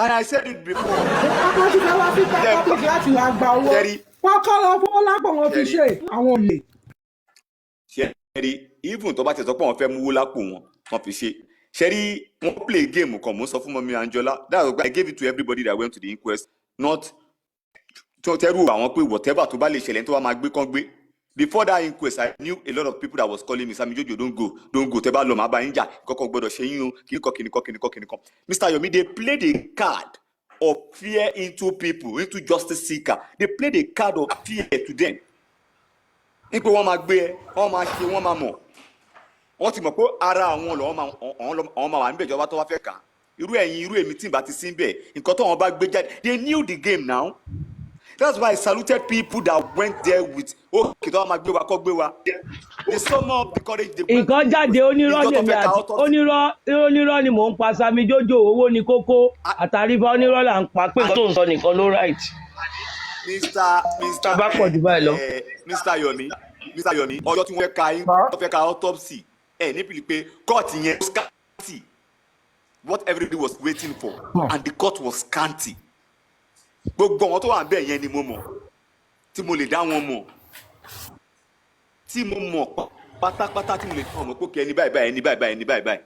And I said it before. Wọ́n ti fẹ́ wá sí public láti wá gba owó. Wọ́n kọ́ lọ fún lápò wọn fi ṣe àwọn olè. Ṣẹ́rí even tó bá ti sọ pé wọ́n fẹ́ mú owó lápò wọ́n fi ṣe. Ṣẹ́rí wọ́n play game kan mo sọ fún Mọ́mí Anjola. That's why I gave it to everybody that went to the inquest. Not to tẹ́rù àwọn pé whatever tó bá lè ṣẹlẹ̀ tó bá máa gbé kán gbé. Before that inquest, I knew a lot of people that was calling me, Sammy Jojo, don't go. Teba lo ma ba inja, koko gbodo se yin o, kiniko. Mr. Yomi, they played a card of fear into people, into justice seeker. They played a card of fear to them. Ipe wọ́n máa gbé, wọ́n máa ṣe, wọ́n máa mọ̀. Wọ́n ti mọ̀ pé ara àwọn lọ wọ́n máa wà níbẹ̀ ìjọba tó wá fẹ́ kà. Irú ẹ̀yin, irú èmi tí ń bá ti sí níbẹ̀, nǹkan tó wọ́n bá gbé jáde. They knew the game now. That's why I saluted people that went there with okay, tó máa gbé wa kọ́ gbé wa. They sum up the courage. Nǹkan jáde onírọ́ lèmi àti onírọ́ ni mò ń pa Sammy Jojo, owó ni kókó àtàrífà onírọ́ là ń pa pé nǹkan tó ń sọ nìkan ló right. Mr. bá pọ̀ jù báyìí lọ. Mr. Yomi, ọjọ́ tí wọ́n fẹ́ ka autopsy níbi pé court yẹn was scanty. What everybody was waiting for and the court was scanty. Gbogbo àwọn tó wà bẹ́ẹ̀ yẹn ni mo mọ̀ tí mo lè dá wọn mọ̀ tí mo mọ̀ pátápátá tí mo lè dá wọn mọ̀ pé kí ẹni báyìí.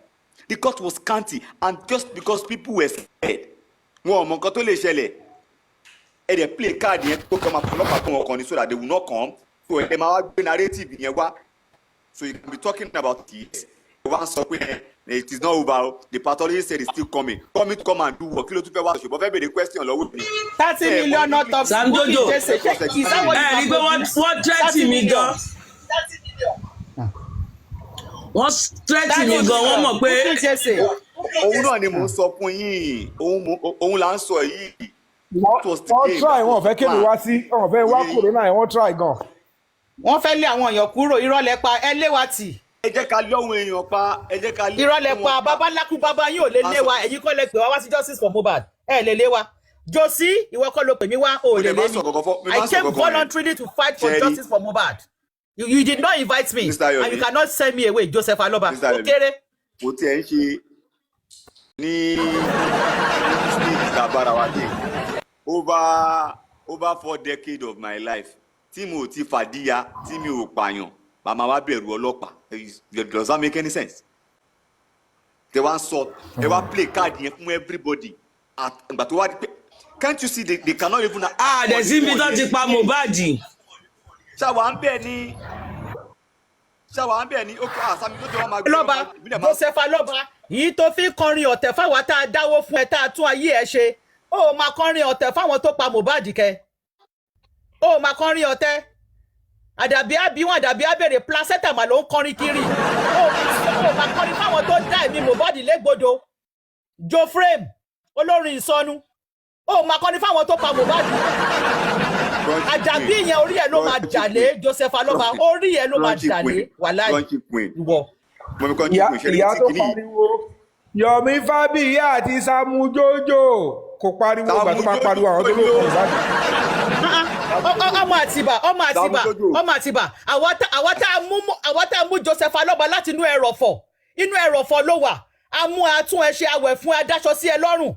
The court was scanty and just because people were scared wọn ò mọ̀ nǹkan tó lè ṣẹlẹ̀ ẹ dẹ̀ play card yẹn tó kọ́ máa fọlọ́pàá fún wọn kan ní so that they will not come so ẹ máa wá gbé narrative yẹn wá so you can be talking about it wá sọ pé it is not over. The pathologist said it's still coming. Come and do what? Kí ló tún fẹ́ wá ṣùgbọ́n fẹ́ bèrè question lọ́wọ́ mi. 30 million not top. Sam Jojo. Rí pé wọ́n threaten mi gan. Wọ́n threaten mi gan, wọ́n mọ̀ pé. Òun náà ni mò ń sọ fún yín. Òun là ń sọ yìí. Wọ́n try wọn fẹ́ kéde wá sí wọ́n fẹ́ wá corona wọ́n try gan. Wọ́n fẹ́ lé àwọn èèyàn kúrò irọ́ lẹ pa ẹ lé wa tì. Ẹ jẹ́ ká lọ́wọ́ èèyàn pa ẹ jẹ́ ká lé. Irọ́ lẹ pa babaláku baba yín ò lè lé wa ẹ̀yin kọ́ lẹ pè wá sí justice for Mohbad ẹ lè lé wa. Josie ìwọ kọ́ ló pè mí wá ò lè lé mi. I came voluntarily to fight for justice for Mohbad. You did not invite me and you cannot send me away Joseph Aloba. Ó kéré. Mo ti ẹ̀ ń ṣe ní ìtàbára wa dé over 4 decades of my life tí mo ti fàdíya tí mi ò pààyàn màmá wa bẹ̀rù ọlọ́pàá. Does that make any sense? They wá sọ they wá play card yẹn fún everybody àgbà tó wá di pé can't you see they cannot even. Dẹ̀ sí ibi tó ti pa Mohbad. ṣàwà ń bẹ̀ ni ó kọ́ Sammy Jojo wọn máa gbé lọ́ba Joseph Aloba yìí tó fi kọrin ọ̀tẹ̀ fáwọn tá a dáwó fún ẹ tá a tún ayé ẹ ṣe ó máa kọrin ọ̀tẹ̀ fáwọn tó pa Mohbad kẹ ó máa kọrin ọ̀tẹ̀ àdàbí àbíwọ̀n àdàbí àbèrè placenta mà ló ń kọrin kiri ó máa kọrin fáwọn tó dá ẹ̀mí Mohbad légbodò Joe Frame olórin ìsọnù ó máa kọrin fáwọn tó pa Mohbad àdàbí yẹn orí ẹ̀ ló máa jàlé Joseph Aloba orí ẹ̀ ló máa jàlé wàláì ìwọ. Ìyá tó pariwo Yomi Fabiyi àti Sammy Jojo kò pariwo ìgbà tó máa pariwo àwọn tó ló kọ̀ ìbàdàn. ọmọ àtìbà àwa tá a mú Joseph Aloba láti inú ẹrọ̀fọ̀ ló wà a mú atún ẹ ṣe awẹ̀ fún adáṣọ sí ẹ lọ́rùn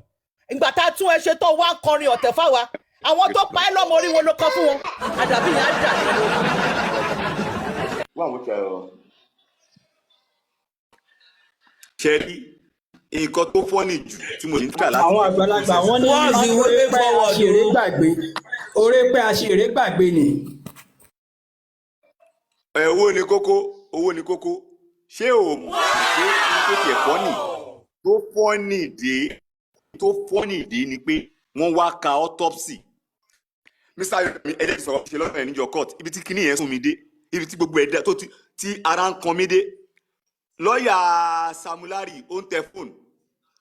ìgbà tá a tún ẹ ṣe tó wá kọrin ọ̀tẹ̀ fáwa àwọn tó pa ẹ lọ́mọ orí wọn ló kọ́ fún wọn àdàbí yẹn á dà ní ẹlò. ṣe rí nǹkan tó fọ́nì jù tí mo ní kà láti. Àwọn àgbàlagbà wọ́n ní oore pé àṣèré gbàgbé ni. Owó ni kókó ṣé o mọ̀ pé tó tiẹ̀ fọ́nì tó fọ́nì dé ni pé wọ́n wá ka autopsy. Mr. Yomi ẹ̀dẹ́ sọ̀rọ̀ ṣe lọ́nà ẹ̀ níjọ court ibi tí kinní yẹn sún mi dé ibi tí gbogbo ẹ̀dá tó ti ara ń kan mí dé. Lọ́ọ̀yà Samulari ó ń tẹ fóònù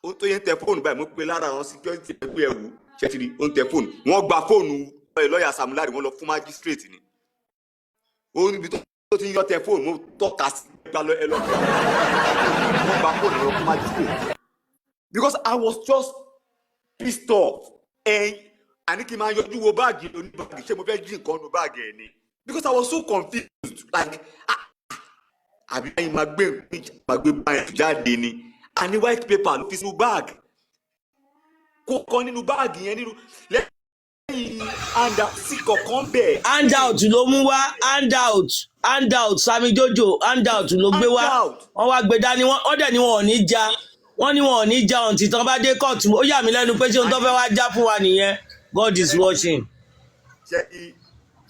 ó tó yẹn tẹ fóònù báyìí mo pe lára àwọn security ẹgbẹ́ ẹ̀wù ṣẹ́tìrì ó ń tẹ fóònù wọ́n gba fóònù lọ́ọ̀yà Samulari wọ́n lọ fún magistrate ni ó níbi tó ti ń yọ tẹ fóònù mo tọ́ka sí ẹ lọ wọ́n gba fóònù lọ fún magistrate because I was just pissed off àní kí n máa yọjú wo báàgì oníbàgì ṣé mo fẹ́ jí nǹkan nu báàgì ẹ̀ ni because I was so confused like àbí ẹ̀yin máa gbé báyìí jáde ni àní white paper ló fi sínú báàgì kó kan nínú báàgì yẹn nínú lẹ́yìn handout sí kọ̀ọ̀kan bẹ̀. handout ló mú wá handout Sammy Jojo handout ló gbé wá wọ́n wá gbé dání wọ́n dẹ̀ ni wọn ò ní já wọ́n ní wọn ò ní já ọ̀ǹtì tán bá dé kóòtù ó yà mí lẹ́nu pé ṣé ohun tó fẹ́ wá já fún wa nìyẹn God is watching.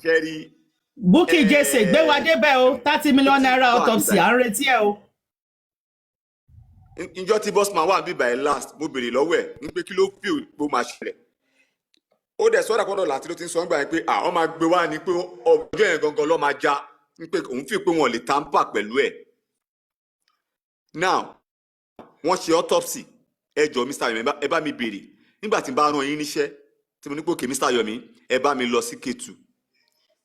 ṣẹ́rí. Bukky Jesse gbé wa débẹ̀ o 30 million naira autopsy à ń retí ẹ o. Ìjọ tí Bossman wà bíbá ẹ last mo béèrè lọ́wọ́ ẹ̀ ní pé kí ló fi òpó máa ṣẹlẹ̀. Ó dẹ̀ sọ́dà pọ́dọ̀ láti ló ti ń sọ nígbà yẹn pé àwọn máa gbé wá ní pé ọjọ́ yẹn gangan ló máa já ní pé òun fi pé wọn lè tamper pẹ̀lú ẹ̀. Now wọ́n ṣe autopsy ẹ jọ Mr. Yomi ẹ bá mi béèrè nígbà tí n bá rán yín níṣẹ́ tí mo ní pé òkè Mr. Yomi ẹ bá mi lọ sí Kétu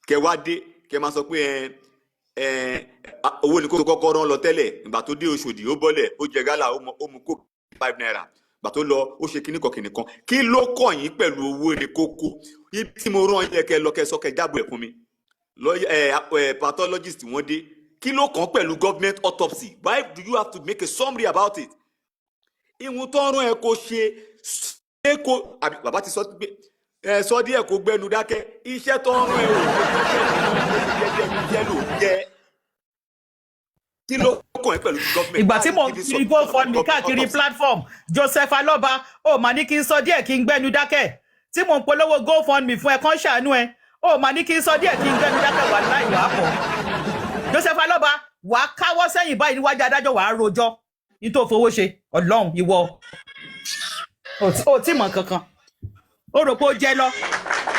kẹ wá dé kẹ máa sọ pé owó ni kó kọ́kọ́ rán lọ tẹ́lẹ̀ ìgbà tó dé Òṣòdì ó bọ́lẹ̀ ó jẹ gálà ó mu kó 5 naira ìgbà tó lọ ó ṣe kíní kan kí ló kàn yín pẹ̀lú owó ni kókó ibi tí mo rán yín kẹ lọ kẹ sọ kẹ jábọ̀ ẹ̀ fún mi pathologist wọ́n dé kí ló kàn pẹ̀lú government autopsy why do you have to make a summary about it ìwọ̀n tó ń rán ẹ kó ṣe kó àbí bàbá ti sọ pé sọ díẹ̀ kó gbẹnu dákẹ́ iṣẹ́ tó ń rán ẹ ò jẹ́ kí ló kàn ẹ́ pẹ̀lú gọ́ọ̀mẹ̀ntì. ìgbà tí mo kiri GoFundMe káàkiri platform Joseph Aloba ó mà ní kí n sọ díẹ̀ kí n gbẹnu dákẹ́ tí mo ń polówó GoFundMe fún ẹ kàn ṣàánú ẹ ó mà ní kí n sọ díẹ̀ kí n gbẹnu dákẹ́ wà láì wà pọ̀ Joseph Aloba wà á káwọ́ sẹ́yìn báyìí níwájú adájọ́ wà á rojọ́ nítorí fowó ṣe Ọlọ́run ìwọ ò tí mọ̀ kankan ó rò pé ó jẹ lọ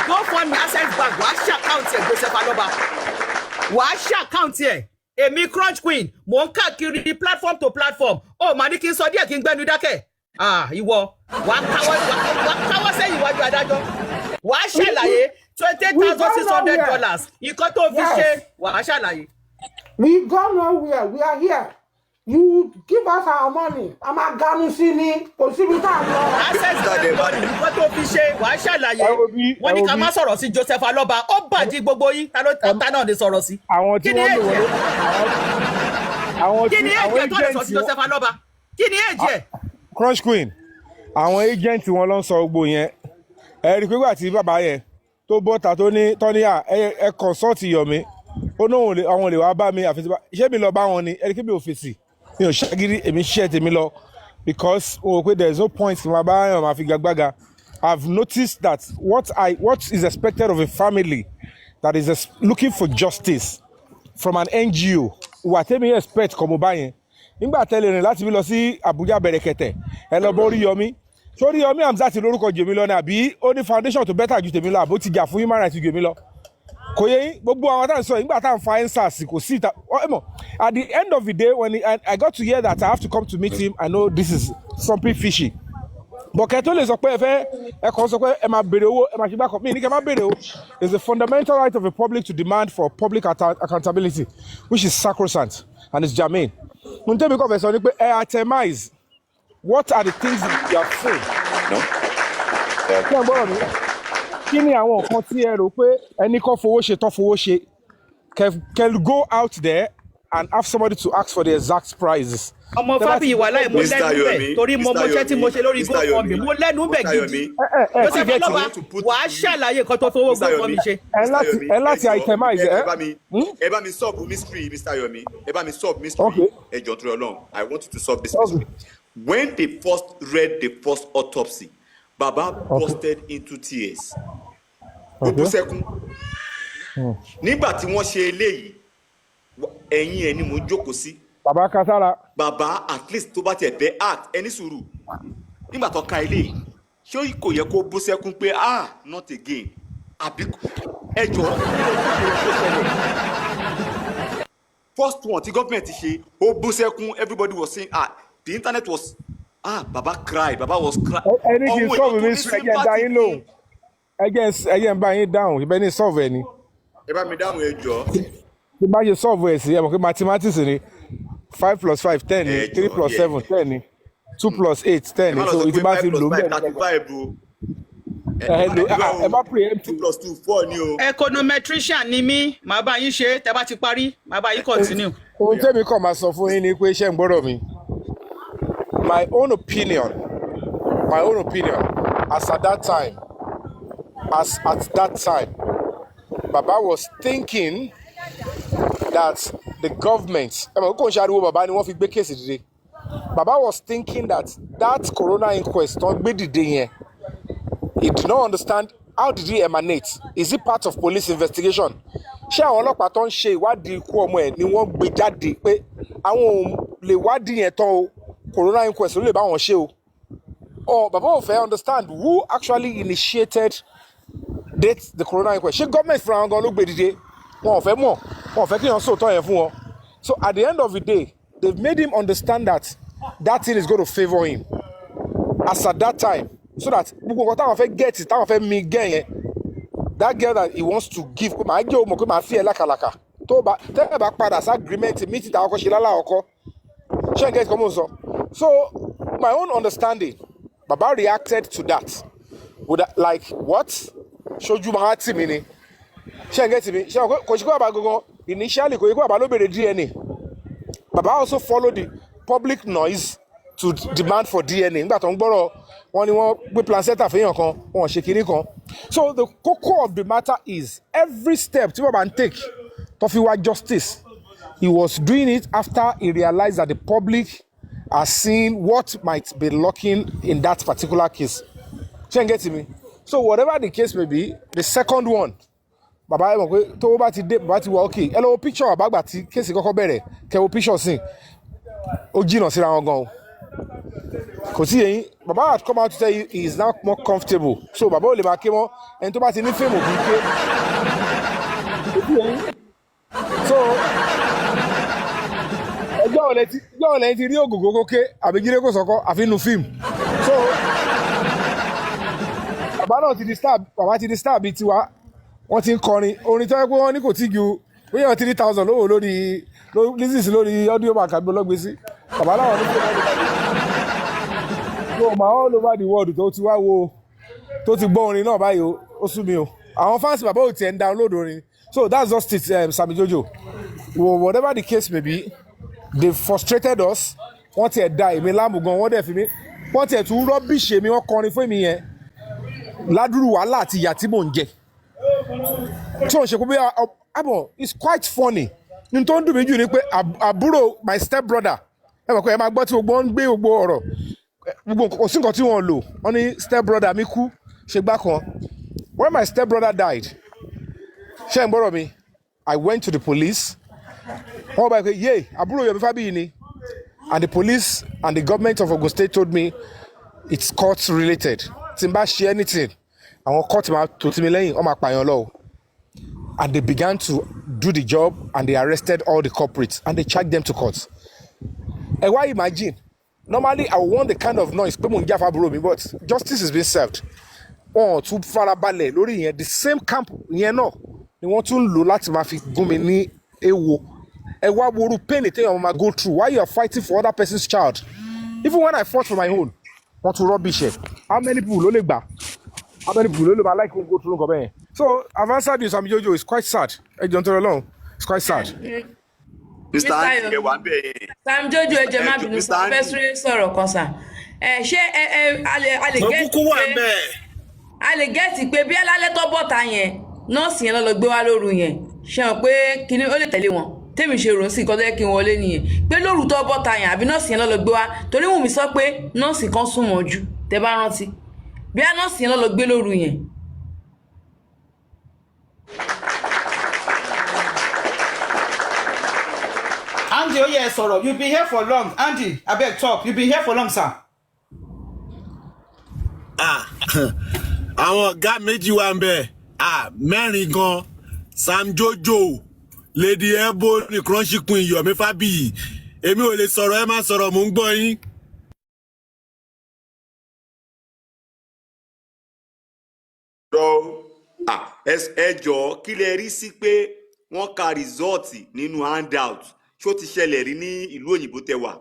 GoFundMe access bank wà á ṣàkáùntì ẹ̀ Joseph Aloba wà á ṣàkáùntì ẹ̀ èmi Crunch Queen mò ń káàkiri platform to platform ó mà ní kí n sọ díẹ̀ kí n gbẹ́nu dákẹ́ ìwọ wà á káwọ́ sẹ́yìn iwájú adájọ́ wà á ṣàlàyé $28,600 nǹkan tó fi ṣe wà á ṣàlàyé. We go nowhere. We are here. You give us our money. I'm a Ganusini. Access money. Nǹkan tó fi ṣe wà á ṣàlàyé. Wọ́n ní ká má sọ̀rọ̀ sí Joseph Aloba. Ó bàjẹ́ gbogbo yín. Ta náà lè sọ̀rọ̀ sí. Àwọn tí wọ́n lò wọlé. Kí ni èjì tó lè sọ sí Joseph Aloba? Kí ni èjì ẹ̀? Crunch Queen. Àwọn agent wọn ló ń sọ gbogbo yẹn. Ẹ rí i pé gbà tí bàbá yẹn tó bọ́ta tó ní tọ́níyà ẹ consult Yomi. Ó náà àwọn lè wá bá mi àfi iṣẹ́ mi lọ bá wọn ni ẹ rí i pé mi ò fèsì. Mi ò ṣàgídí èmi ṣiṣẹ́ tèmi lọ because o rò pé there is no point in my buying my figagbága. I've noticed that what is expected of a family that is looking for justice from an NGO wà tẹ́mi expect kọ́ mo bá yẹn nígbà tẹ́lẹ̀ rìn láti bí lọ sí Abuja Bẹ̀rẹ̀kẹ̀tẹ̀ ẹ lọ bọ́ Oríyọmí sórí Yomi Hamzat lórúkọ jèmi lọ ní àbí ó ní foundation tó better ju tèmi lọ àbó ti jà fún human rights ju tèmi lọ kò yẹ yín gbogbo àwọn tá à ń sọ nígbà tá à ń fa ensars kò sí ìta at the end of the day when I got to hear that I have to come to meet him I know this is something fishy but kẹ́ tó lè sọ pé ẹ kàn sọ pé ẹ máa béèrè owó ẹ máa ṣe bákan mí ní kẹ́ máa béèrè o it's a fundamental right of the public to demand for public accountability which is sacrosanct and it's germane. n tẹ́mi kọ́ fẹ́ sọ ni pé ẹ itemize what are the things that you have seen. kí ẹ gbọ́dọ̀ mi kí ni àwọn nǹkan tí ẹ rò pé ẹni kan fowó ṣe tán fowó ṣe can go out there and have somebody to ask for the exact prices. ọmọ Fábíyì wà láì mo lẹ́nu bẹ̀ torí mo mọṣẹ́ tí mo ṣe lórí GoFundMe mo lẹ́nu bẹ̀ gidi Joseph Aloba wà á ṣàlàyé nǹkan tó fowó GoFundMe ṣe. ẹ láti itemize ẹ bá mi solve mystery Mr. Yomi ẹ bá mi solve mystery ẹ jọ̀ọ́ torí Ọlọ́run I want you to solve this mystery. When they first read the first autopsy Baba busted into tears. Ó bú sẹ́kún. Nígbà tí wọ́n ṣe eléyìí ẹ̀yìn ẹ̀ ni mo jókòó sí. Baba kasara. Baba at least tó bá tiẹ̀ bẹ́ act ẹni sùúrù. Nígbà tó ka eléyìí ṣé kò yẹ kó bú sẹ́kún pé not again àbí ẹ jọ̀ọ́. First one tí government ṣe ó bú sẹ́kún everybody was saying the internet was Baba cried Baba was crying. Ẹni kì í solve mi sùn ẹ̀jẹ̀ ń da yín lóhùn ẹ̀jẹ̀ ń bá yín dáhùn ìbẹ́ ní solve ẹ̀ ni. Ẹ bá mi dáhùn ẹ jọ̀ọ́. Bí bá ṣe solve ẹ̀ sí ẹ mọ̀ pé mathematics ni 5 + 5 10 ni 3 + 7 10 ni 2 + 8 10 ni so ìdí bá ti lò bẹ́ẹ̀ ẹ bá preempt 2 + 2 4 ni o. Econometrician ni mí màá bá yín ṣe tẹ́ bá ti parí màá bá yín continue. Ohun tẹ́mi kàn máa sọ fún yín ni pé iṣẹ́ ń gbọ́dọ̀ mi. My own opinion, as at that time, Baba was thinking that the government, Baba was thinking that corona inquest, he did not understand how did it emanate. Is it part of police investigation? Ṣé àwọn ọlọ́pàá tó ń ṣe ìwádìí ikú ọmọ ẹ̀ ni wọ́n gbé jáde pé àwọn ò lè wádìí yẹn tán o, corona inquest ló lè bá wọn ṣe o. Or Baba ò fẹ́ understand who actually initiated the corona inquest. Ṣé government fúnra wọn gan ló gbé dìde? Wọn ò fẹ́ mọ̀, wọn ò fẹ́ kí wọ́n sòótọ́ yẹn fún wọn. So at the end of the day, they've made him understand that thing is going to favour him as at that time, so that gbogbo nǹkan táwọn fẹ́ get táwọn fẹ́ mi gẹ̀ yẹn, that girl that he wants to give, màá jẹ́ òmò pé màá fi ẹ̀ lákàlàkà tó bá tẹ́lẹ̀ bá padà sí agreement meeting táwọn ọkọ̀ ṣe lálá ọkọ̀ ṣé n get kọ́mọ̀ sọ. So my own understanding, Baba reacted to that with that, like what ṣojú máa tì mí ni ṣé n get mi ṣé kò ṣe kó bàbá gangan initially kò yẹ kó bàbá ló bèrè DNA. Baba also followed the public noise to demand for DNA. Nígbà tó ń gbọ́rọ̀ wọn ni wọ́n gbé placenta fẹ́yàn kan wọn ṣe kinní kan. So the core of the matter is every step tí Baba ń take tó fi wá justice, he was doing it after he realized that the public are seeing what might be lurking in that particular case. Ṣé n get me? So whatever the case may be, the second one, Baba ẹ mọ̀ pé tó bá ti dé Baba ti wà okay. Ẹ lọ wo picture àbágbà tí kéèsì kọ́kọ́ bẹ̀rẹ̀ kẹ́ wo picture sí ó jìnnà síra wọn gan o. Kò sí yẹn Baba had come out to tell you he is now more comfortable. So Baba ò lè máa ké mọ́ ẹni tó bá ti ní fíìmù kì í ké. So ẹjọ́ ọ̀lẹ́ ti rí ògògó kókè àbí jíire kò sọ́kọ́ àfi nu fíìmù. So Baba náà ti di star, Baba ti di star bíi tiwa. Wọ́n ti ń kọrin orin tó yẹ pé wọ́n ní kò tí ju bóyá 3,000 lówó lórí audio back àbí ọlọ́gbèsí. Baba náà ní kí wọ́n so ma all over the world tó ti wá wo tó ti gbọ́ orin náà báyìí ó sú mi o. Àwọn fans Baba ò tiẹ̀ ń download orin. So that's just it, Sammy Jojo. Whatever the case may be, they frustrated us. Wọ́n tiẹ̀ da èmi láàmú gan, wọ́n dẹ̀ fi mí. Wọ́n tiẹ̀ tún rọ́bìṣì èmi, wọ́n kọrin fún èmi yẹn. Ládùrú wàhálà àti ìyà tí mò ń jẹ. Tí wọ́n ṣe kó bí abọ̀, it's quite funny. Ní tó ń dùn mí jù ni pé àbúrò my step brother, ẹ mọ̀ pé ẹ máa gbọ́ tí gbogbo ń gbé gbogbo ọ̀rọ̀. Gbogbo kò sí nǹkan tí wọ́n lò. Wọ́n ní step brother mi kú ṣe gbá kan. When my step brother died, ṣé ń gbọ́rọ̀ mi? I went to the police. Wọ́n bá yẹ pé yé àbúrò Yomi Fabiyi ni. And the police and the government of Ogun State told me it's court related. Tí n bá ṣe anything, àwọn court máa tó tì mí lẹ́yìn, wọ́n máa pààyàn lọ. And they began to do the job and they arrested all the culprits and they charged them to court. Ẹ wá imagine, normally I would want the kind of noise pé mò ń jà fábúrò mi, but justice is being served. Wọ́n tún farabalẹ̀ lórí yẹn, the same camp yẹn náà ni wọ́n tún lò láti máa fi gún mi ní èwo. Ẹ wá woru pain téèyàn máa go through while you are fighting for other person's child. Even when I fought for my own, wọ́n tún rubbish ẹ̀. How many people ló lè gbà? How many people ló lè máa like go through nǹkan bẹ́ẹ̀? So I've answered you, Sammy Jojo. It's quite sad. Ẹ jọ̀ọ́ nítorí Ọlọ́run, it's quite sad. Mr. Andy wà ń bẹ̀ yẹn. Sam Jojo ẹ jẹ́ má bínú sọ fẹ́ sọ̀rọ̀ kan sà. Ṣé a lè gẹ́ẹ̀tì pé bí alálẹ́ tó bọ̀ta yẹn nọ́ọ̀sì yẹn lọ gbé wá lóru yẹn ṣe hàn pé kíní ó lè tẹ̀lé wọn tèmi ṣe rò sí nǹkan tó yẹ kí n wọlé nìyẹn pé lóru tó bọ̀ta yẹn àbí nọ́ọ̀sì yẹn lọ gbé wá torí Wùnmí sọ pé nọ́ọ̀sì kan súnmọ́ jù tẹ́ bá rántí bí nọ́ọ̀sì yẹn lọ gbé lóru yẹn. Andy ó yẹ sọ̀rọ̀, you been here for long. Andy abeg talk, you been here for long sir. Àwọn ọ̀gá méjì wà ń bẹ̀ mẹ́rin gan Sam Jojo Lady Ebo ní Crunchy Queen Yomi Fabiyi èmi ò lè sọ̀rọ̀ ẹ má sọ̀rọ̀ mò ń gbọ́ yín. Ẹ jọ̀ọ́ kí lẹ rí sí pé wọ́n ka rìsọ́ọ̀tì nínú handout ṣó ti ṣẹlẹ̀ rí ní ìlú òyìnbó tẹ wà?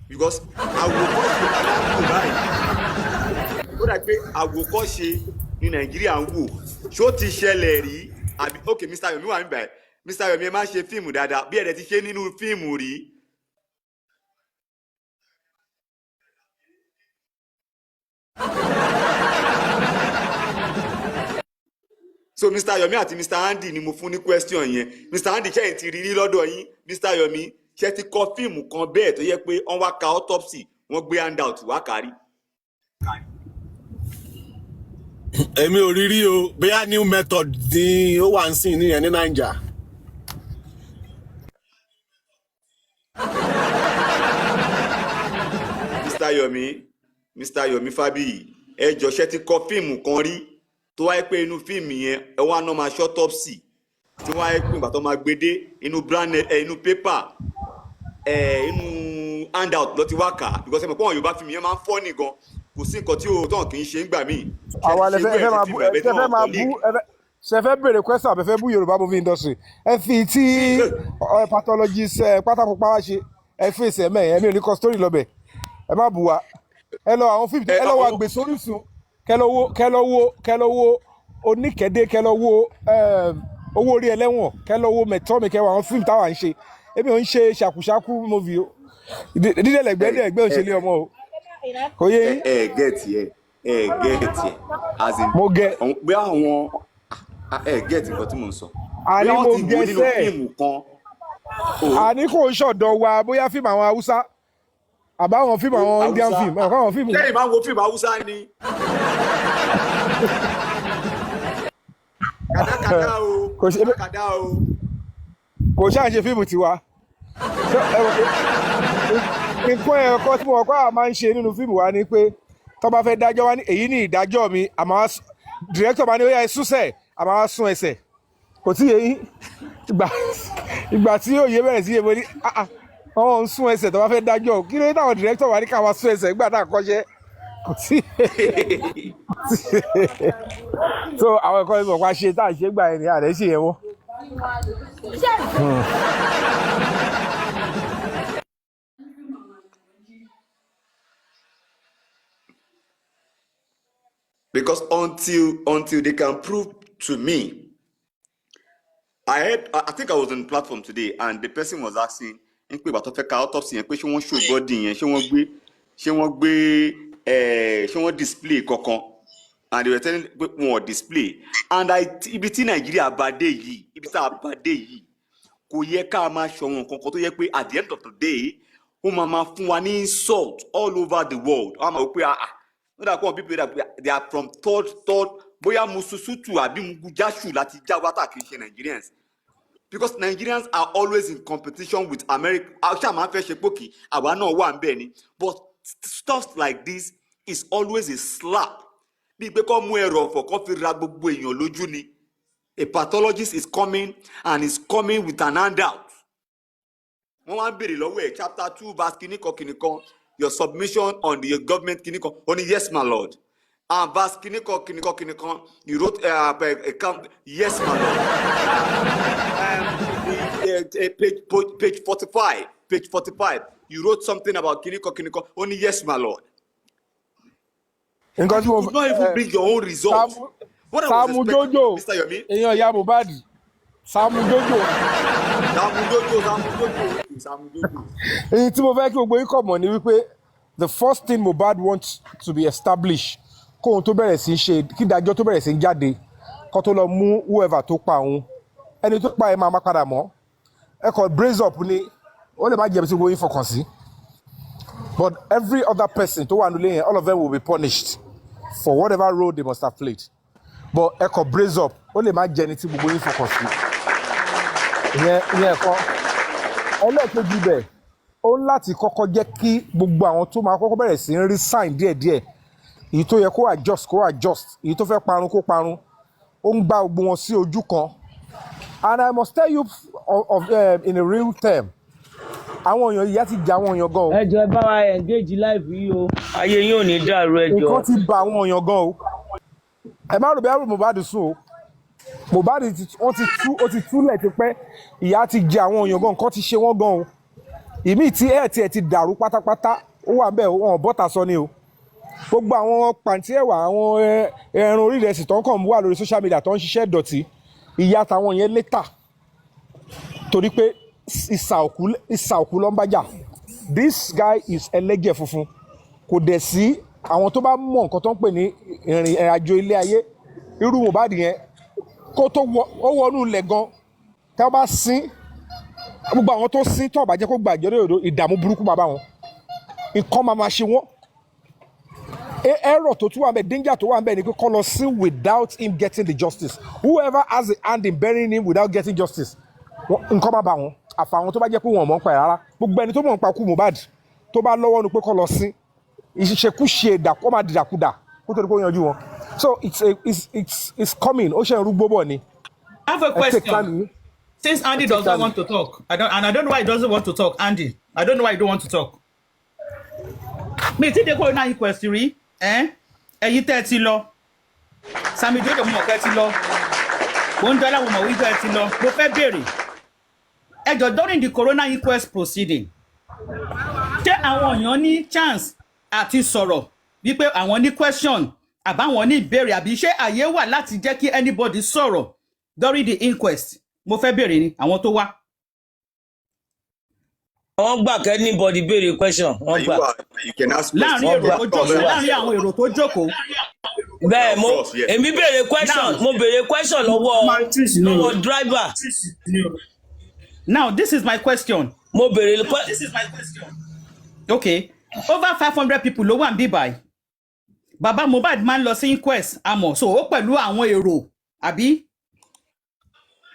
Because àwòkọ́ṣe aláàbò báyìí ó dà pé àwòkọ́ṣe ní Nàìjíríà ń wò ṣó ti ṣẹlẹ̀ rí àbí ok Mr. Yomi wà níbẹ̀ Mr. Yomi ẹ máa ṣe fíìmù dáadáa bí ẹ̀rẹ̀ ti ṣe nínú fíìmù rí. so Mr. Yomi àti Mr. Andy ni mo fún ní question yẹn Mr. Andy ṣẹ́yìn ti rí lọ́dọ̀ yín Mr. Yomi ṣe ti kọ fíìmù kan bẹ́ẹ̀ tó yẹ pé wọ́n wá ka autopsy wọ́n gbé handout wá kárí. èmi ò rí rí o bóyá new method ni ó wà ń sìn nìyẹn ní Naija. Mr. Yomi Fabiyi ẹ jọ ṣe ti kọ fíìmù kan rí tó wáyé pé inú fíìmù yẹn ẹ wá náà máa autopsy tí wọ́n wáyé pé ìgbà tó máa gbé dé inú brand inú paper inú handout ló ti wá kà á because ẹ mọ̀ pé àwọn Yorùbá fíìmù yẹn máa ń fọ́ nìgan kò sí nǹkan tí o tán kì í ṣe ń gbà míì. àwa ṣe fẹ́ bèrè question àbẹ̀fẹ́ bú Yorùbá movie industry ẹ fi tí pathologist pátákópá wá ṣe ẹ fèsì ẹ̀mẹ́ ẹ̀mí ò ní kọ story lọ́bẹ̀ ẹ má bù wá ẹ lọ àwọn fíìmù ẹ lọ wá gbé sórísun kẹlọ́wọ́ oníkẹ́dé kẹlọ́wọ́ owó orí ẹlẹ́wọ̀n kẹlọ́wọ́ mẹ̀tọ́mì kẹwàá àwọn fíìmù táwa ń ṣe èmi ò ń ṣe ṣàkúṣàkú movie o dídẹ̀lẹ̀gbẹ́ ẹgbẹ́ òṣèlú ọmọ o kò yé gẹ̀ẹ́tì as in mo gẹ bí àwọn gẹ̀ẹ́tì nǹkan tí mò ń sọ àní mo gẹ sẹ́ẹ̀ fíìmù kan. àní kò ń ṣọ̀dọ̀ wa bóyá fíìmù àwọn Haúsá àbáwọn fíìmù àwọn Indian film àwọn fíìmù. kẹ́rin máa ń wo fíìmù Haúsá ni. kàdákàdá o kàdákàdá o. kò ṣáà ṣe fíìmù tiwa nǹkan ẹ̀kọ́ tí mo kọ́ à máa ń ṣe nínú fíìmù wa ni pé tó bá fẹ́ dájọ́ wá ní èyí ní ìdájọ́ mi àmọ́ director bá ní ó yá ẹ̀sùnsẹ̀ àmọ́ wá sún ẹsẹ̀ kò tí yẹn ìgbà tí òye bẹ̀rẹ̀ sí èmo ní wọ́n ń sún ẹsẹ̀ tó bá fẹ́ dájọ́ kí ló dé táwọn director wá ní káwa sún ẹsẹ̀ nígbà tá à kọ́ṣẹ́ kò tí so àwọn ẹ̀kọ́ ìmọ̀ pa ṣe tá à ń ṣe gbà ẹni àrẹ ṣe yẹn wọ́n. Because until they can prove to me, I think I was on the platform today and the person was asking, "In pé bàtọ́ fẹ́ ka autopsy yẹn pé ṣé wọ́n show body yẹn ṣé wọ́n display kankan and they were telling pé wọ́n display and ibi tí Nàìjíríà bá dé yìí ibi tá a bá dé yìí kò yẹ ká máa ṣọ̀wọ́n kankan tó yẹ pé at the end of the day ó máa fún wa ní insult all over the world wọ́n máa wò pé no that come people that they are from third bóyá mususutu àbí mugujashu láti jáwátà kì í ṣe Nigerians because Nigerians are always in competition with America àṣà máa ń fẹ́ ṣe pókì àwa náà wà ń bẹ̀ ni but stuff like this is always a slap bíi pé kọ́ mú ẹ̀rọ ọ̀fọ̀ kọ́ fi ra gbogbo èèyàn lójú ni a pathologist is coming and is coming with an handout wọ́n wá ń béèrè lọ́wọ́ ẹ̀ chapter 2 verse kìnnìkan your submission on the government kìnnìkan only yes my lord and verse kìnnìkan you wrote yes my lord page 45 you wrote something about kìnnìkan only yes my lord. nǹkan tí mo you not even bring your own result. Sàámú Jójó èèyàn ìyá Mohbad Sàámú Jójó. èyí tí mo fẹ́ kí gbogbo yín kọ̀ mọ̀ ni wípé the first thing Mohbad wants to be established kóhun tó bẹ̀rẹ̀ sí ṣe kí ìdájọ́ tó bẹ̀rẹ̀ sí jáde kó tó lọ mú whoever tó pa òun ẹni tó pa ẹ máa má padà mọ́ ẹ kọ brace up ni ó lè má jẹ́ bí tí gbogbo yín fọkàn sí but every other person tó wà nílé yẹn all of them will be punished for whatever role they must have played but ẹ kọ brace up ó lè má jẹ́ ẹni tí gbogbo yín fọkàn sí ìyẹn ẹ̀kọ́ ẹlẹ́ẹ̀kejì bẹ̀ ó ń láti kọ́kọ́ jẹ́ kí gbogbo àwọn tó máa kọ́kọ́ bẹ̀rẹ̀ sí ń rí sign díẹ̀díẹ̀ èyí tó yẹ kó adjust èyí tó fẹ́ parun kó parun ó ń gbá gbogbo wọn sí ojú kan and I must tell you in a real term àwọn èèyàn ìyá ti jà àwọn èèyàn gan o. ẹ jọ̀ọ́ ẹ bá wa engage live yìí o ayé yín ò ní dàrú ẹ jọ̀ọ́. nǹkan ti bà àwọn èèyàn gan o ẹ má rò bí àrùn Mohbad sùn o Mohbad ó ti túlẹ̀ ti pẹ́ ìyá ti jẹ àwọn èèyàn gan nǹkan ti ṣe wọ́n gan o ìmí tí ẹ̀ ti dàrú pátápátá ó wà bẹ́ẹ̀ wọn bọ́ta sọ ni o gbogbo àwọn pàǹtí ẹ̀wà àwọn ẹran orí rẹ̀ sì tó ń kàn wà lórí social media tó ń ṣiṣẹ́ ìdọ̀tí ìyá táwọn yẹn létà torí pé ìsà òkú ló ń bájà this guy is ẹlẹ́jẹ̀ funfun kò dẹ̀ sí àwọn tó bá mọ̀ nǹkan tó ń pè ní ìrìn àjò ilé ayé irú Mohbad yẹn kó tó ó wọnú ilẹ̀ gan tí wọ́n bá sin gbogbo àwọn tó sin tó ọ̀bàjẹ́ kó gba ìjọ́rẹ́ òdo ìdààmú burúkú bàbá wọn nǹkan máa ṣe wọ́n error tó tún wà bẹ́ẹ̀ danger tó wà bẹ́ẹ̀ ni pé kó lọ sin without him getting the justice whoever has a hand in burying him without getting justice nǹkan máa bá wọn àfàwọn tó bá jẹ́ pé wọn ò mọ̀ ń pa ẹ̀ rárá gbogbo ẹni tó mọ̀ ń pa kú Mohbad tó bá lọ́wọ́ ni pé kó lọ sin ìṣekúṣe kó máa dìdàkudà kó tó ní kó yanjú wọn so it's coming ó ṣe ń rúgbó bọ̀ ni. I have a question. Since Andy does not want to talk, I don't know why he doesn't want to talk, Andy. I don't know why you don't want to talk. Me ti de corona inquest rí, ẹ̀yin tẹ́ ti lọ. Sammy Jojo mo ke ti lọ. Mo ń dọ́là mo mọ̀ wí pé ti lọ. Mo fẹ́ béèrè. Ẹ jọ̀ọ́ during the corona inquest proceeding. Ṣé àwọn èèyàn ní chance àti sọ̀rọ̀ bí pé àwọn ní question àbáwọn ní ìbéèrè àbí ṣé àyè wà láti jẹ́ kí anybody sọ̀rọ̀ during the inquest? Mo fẹ́ béèrè ni àwọn tó wá. Wọ́n gbà kẹ́ anybody béèrè question. Wọ́n gbà. Láàrin àwọn èrò tó jókòó. Bẹ́ẹ̀ èmi béèrè question. Mo béèrè question lọ́wọ́ driver. Now this is my question. Mo béèrè Okay. Over 500 people ló wà níbí báyìí. Bàbá Mohbad máa ń lọ sí inquest àmọ́ so ó pẹ̀lú àwọn èrò àbí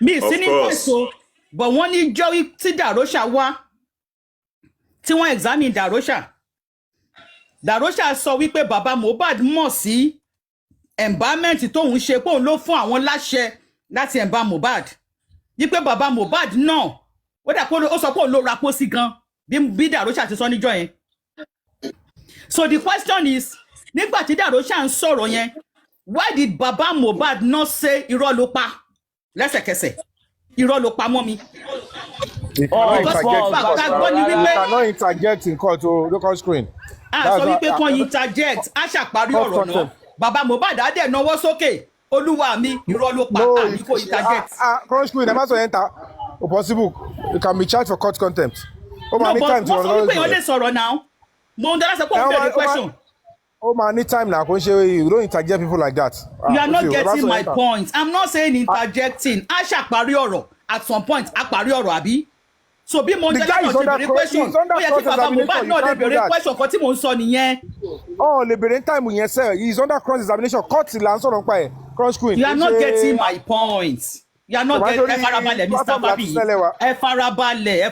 mi sí ní pèsò but wọ́n ní jọ́ tí Darosha wá tí wọ́n examine Darosha sọ wípé bàbá Mohbad mọ̀ sí embalmment tóun ṣe pé òun ló fún àwọn láṣẹ láti embalm Mohbad wípé bàbá Mohbad náà ó dà pé ó sọ pé òun ló ra pósí gan bí Darosha ti sọ níjọ́ yẹn. So the question is nígbà tí Darosha ń sọ̀rọ̀ yẹn why did bàbá Mohbad not say irọ́ ló pa lẹ́sẹ̀kẹsẹ̀ irọ́ ló pa mọ́ mi. You cannot interject in court o local screen. Sọ wípé kan interject a ṣàparí ọ̀rọ̀ náà bàbá Mohbad á dẹ̀ náwó sókè olúwa mi irọ́ ló pa àbí kò interject. Local screen ẹ má sọ yẹn ta o possible you can be charged for court contempt. No but wọ́n sọ wípé yóò lè sọ̀rọ̀ náà mo ń dára sọ pé ó bẹ̀rẹ̀ question. Oh man, anytime now, you don't interject people like that. You are not getting my point. I'm not saying interjecting. I shall pari ọ̀rọ̀ at some point. I pari ọ̀rọ̀ àbí. So bí mo ń jẹ́ láti béèrè question. Ó yẹ kí bàbá Mohbad náà lè béèrè question kan tí mo ń sọ nìyẹn. Oh, lè béèrè time yẹn sir. He is under cross examination. Court là ń sọ̀rọ̀ nípa ẹ̀. Cross screen. You are not getting my point. You are not getting. Ẹ farabalẹ̀ Mr. Fabi. Ẹ farabalẹ̀.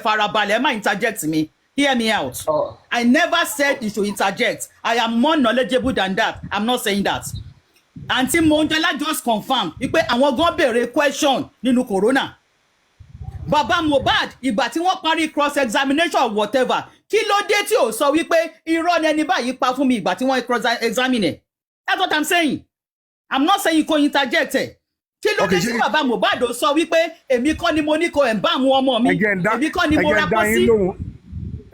Ẹ má interject me. Hear me out. I never said you should interject. I am more knowledgeable than that. I'm not saying that. Aunty Monjola just confirm wípé àwọn gan béèrè question nínú corona. Bàbá Mohbad ìgbà tí wọ́n parí cross examination or whatever. Kí ló dé tí ó sọ wípé irọ́ ni ẹni báyìí pa fún mi ìgbà tí wọ́n cross examine. That's what I'm saying. I'm not saying you go interject. Kí ló dé tí bàbá Mohbad ó sọ wípé èmi kọ́ ni mo ní ko embalm ọmọ mi. Èmi kọ́ ni mo ra pósí.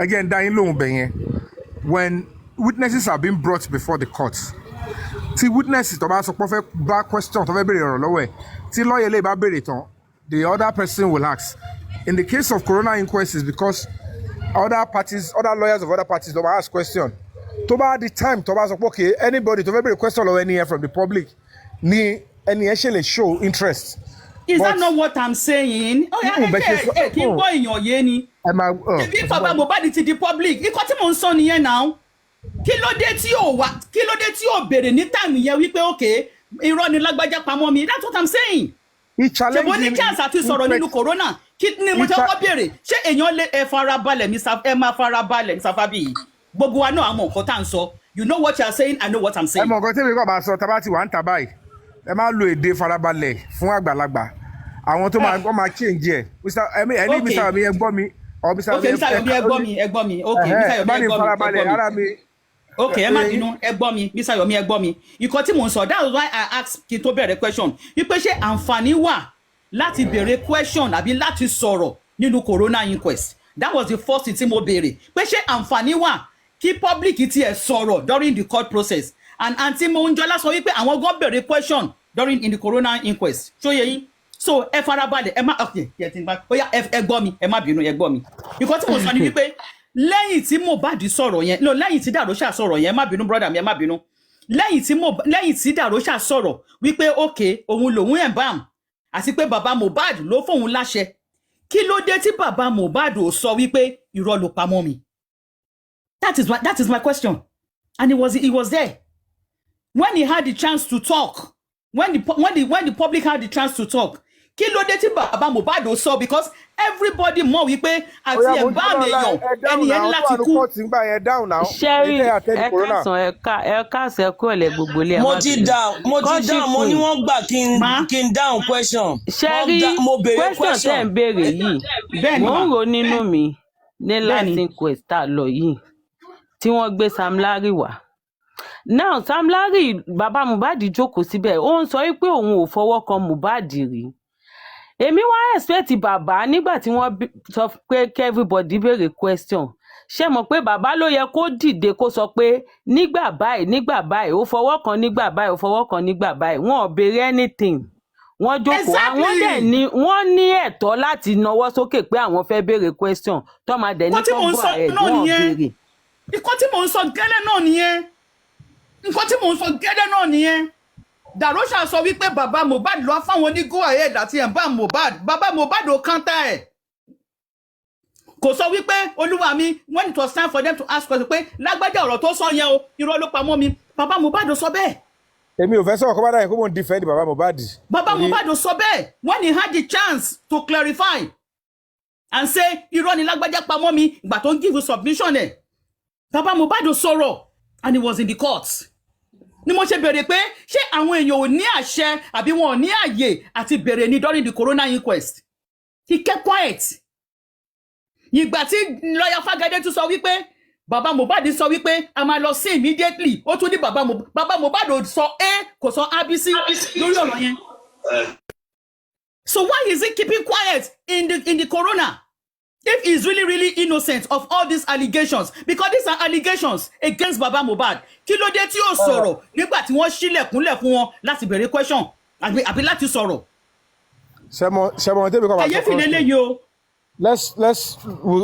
Again, dying long when witnesses are being brought before the court. Tí witnesses tó bá sọ pé fẹ́ bá question tó fẹ́ béèrè ọ̀rọ̀ lọ́wọ́ ẹ̀. Tí lawyer lè bá béèrè tán, the other person will ask. In the case of corona inquests, because other lawyers of other parties don't ask question. Tó bá the time tó bá sọ pé okay, anybody tó fẹ́ béèrè question lọ́wọ́ any from the public ni ẹni ẹ ṣe lè show interest. Is that not what I'm saying? Oh yeah, kí n gbọ́ èèyàn yé ni. Bí bàbá Mohbad ti di public, ikọ́ tí mò ń sọ nìyẹn náà. Kí ló dé tí ò béèrè ní time yẹn wípé okay, irọ́ ni lágbájá pamọ́ mi. That's what I'm saying. Ṣèbó ní chance àti sọ̀rọ̀ nínú corona. Kí ni mo jẹ́ kọ́ béèrè? Ṣé èèyàn lè ẹ máa farabalẹ̀ Mr. Fabi? Gbogbo wa náà àmọ́ nǹkan tá à ń sọ. You know what you are saying, I know what I'm saying. Ẹ mọ̀ nǹkan tí mi kọ́ máa sọ tábà tí wà ń tà báyìí. Ẹ máa lo èdè farabalẹ̀ fún àgbàlagbà. Àwọn tó máa change ẹ̀. Ẹni Mr. Yomi ẹ gbọ́ mi. Mr. Yomi ẹ gbọ́ mi. Okay, Mr. Yomi ẹ gbọ́ mi. Okay, ẹ má bínú ẹ gbọ́ mi. Mr. Yomi ẹ gbọ́ mi. Ìkọ́ tí mò ń sọ, that was why I asked kí n tó bẹ̀rẹ̀ question. Wípé ṣé àǹfààní wà láti béèrè question àbí láti sọ̀rọ̀ nínú corona inquest? That was the first thing tí mo béèrè. Pé ṣé àǹfààní wà kí public ti ẹ̀ sọ̀rọ̀ during the court process? And Aunty Monjola sọ wípé àwọn gan béèrè question during in the corona inquest. Ṣó yé yín? So ẹ farabalẹ̀ ẹ má okay oya ẹ gbọ́ mi ẹ má bínú ẹ gbọ́ mi because tí mo sọ ni wípé lẹ́yìn tí Mohbad sọ̀rọ̀ yẹn lẹ́yìn tí Darosha sọ̀rọ̀ yẹn ẹ má bínú brother mi ẹ má bínú lẹ́yìn tí Darosha sọ̀rọ̀ wípé okay òun lòun embalm àti pé bàbá Mohbad ló fóun láṣẹ kí ló dé tí bàbá Mohbad ò sọ wípé irọ́ ló pamọ́ mi. That is my question. And he was there. When he had the chance to talk, when the public had the chance to talk, kí ló dé tí bàbá Mohbad ò sọ, because everybody mọ̀ wípé àti ẹ̀gbá àmẹ́yàn ẹni yẹn láti kú. Sherry, ẹ̀ka sẹ́kù gbogbo ilé ẹ̀ mo ti dáhùn mo ní wọ́n gbà kí n dáhùn question. Sherry, question tẹ́ ń béèrè yìí mo ń rò nínú mi ní last inquest tá a lọ yìí tí wọ́n gbé Sam Larry wá. Now Sam Larry bàbá Mohbad jókòó síbẹ̀ ó ń sọ pé òun ò fọwọ́ kan Mohbad rí. Èmi wá expect bàbá nígbà tí wọ́n sọ pé everybody béèrè question. Ṣé mọ̀ pé bàbá ló yẹ kó dìde kó sọ pé nígbà báyìí ó fọwọ́ kan nígbà báyìí ó fọwọ́ kan nígbà báyìí. Wọn ò béèrè anything. Wọ́n jókòó àwọn dẹ̀ ni wọ́n ní ẹ̀tọ́ láti nawọ́ sókè pé àwọn fẹ́ béèrè question. Tọ́mọdé ní kọ́ bọ̀ ẹ̀ wọ́n béèrè. Nǹkan tí mò ń sọ gẹ́lẹ́ náà nìyẹn. Darosha sọ wípé bàbá Mohbad lọ fáwọn ní go ahead àti ẹ̀bá Mohbad. Bàbá Mohbad ò kántà ẹ̀. Kò sọ wípé olúwa mi when it was time for them to ask question pé lágbájá ọ̀rọ̀ tó sọ yẹn o irọ́ ló pamọ́ mi. Bàbá Mohbad ò sọ bẹ́ẹ̀. Èmi ò fẹ́ sọ̀rọ̀ kọ́ bá dáyẹ̀ kó mò ń defend bàbá Mohbad. Bàbá Mohbad ò sọ bẹ́ẹ̀ when he had the chance to clarify and say irọ́ ni lágbájá pamọ́ mi ìgbà tó ń give submission ẹ̀. Bàbá Mohbad ò sọ̀rọ̀ and he was in the court. Ni mo ṣe bèrè pé ṣé àwọn èèyàn ò ní àṣẹ àbí wọn ò ní àyè àti bèrè ní during the corona inquest. He kept quiet. Ìgbà tí lọ́yà Fágádé tún sọ wípé bàbá Mohbad sọ wípé a máa lọ sí immediately ó tún ní bàbá Mohbad ò sọ kò sọ ABC lórí ọ̀rọ̀ yẹn. So why is he keeping quiet in the corona? If he's really innocent of all these allegations, because these are allegations against Baba Mohbad, kí ló dé tí ó sọ̀rọ̀ nígbà tí wọ́n ṣílẹ̀kùnlẹ̀ fún wọn láti béèrè question àbí láti sọ̀rọ̀. Ṣẹ́mọ̀ tẹ́bi kọ́ máa sọ fún us.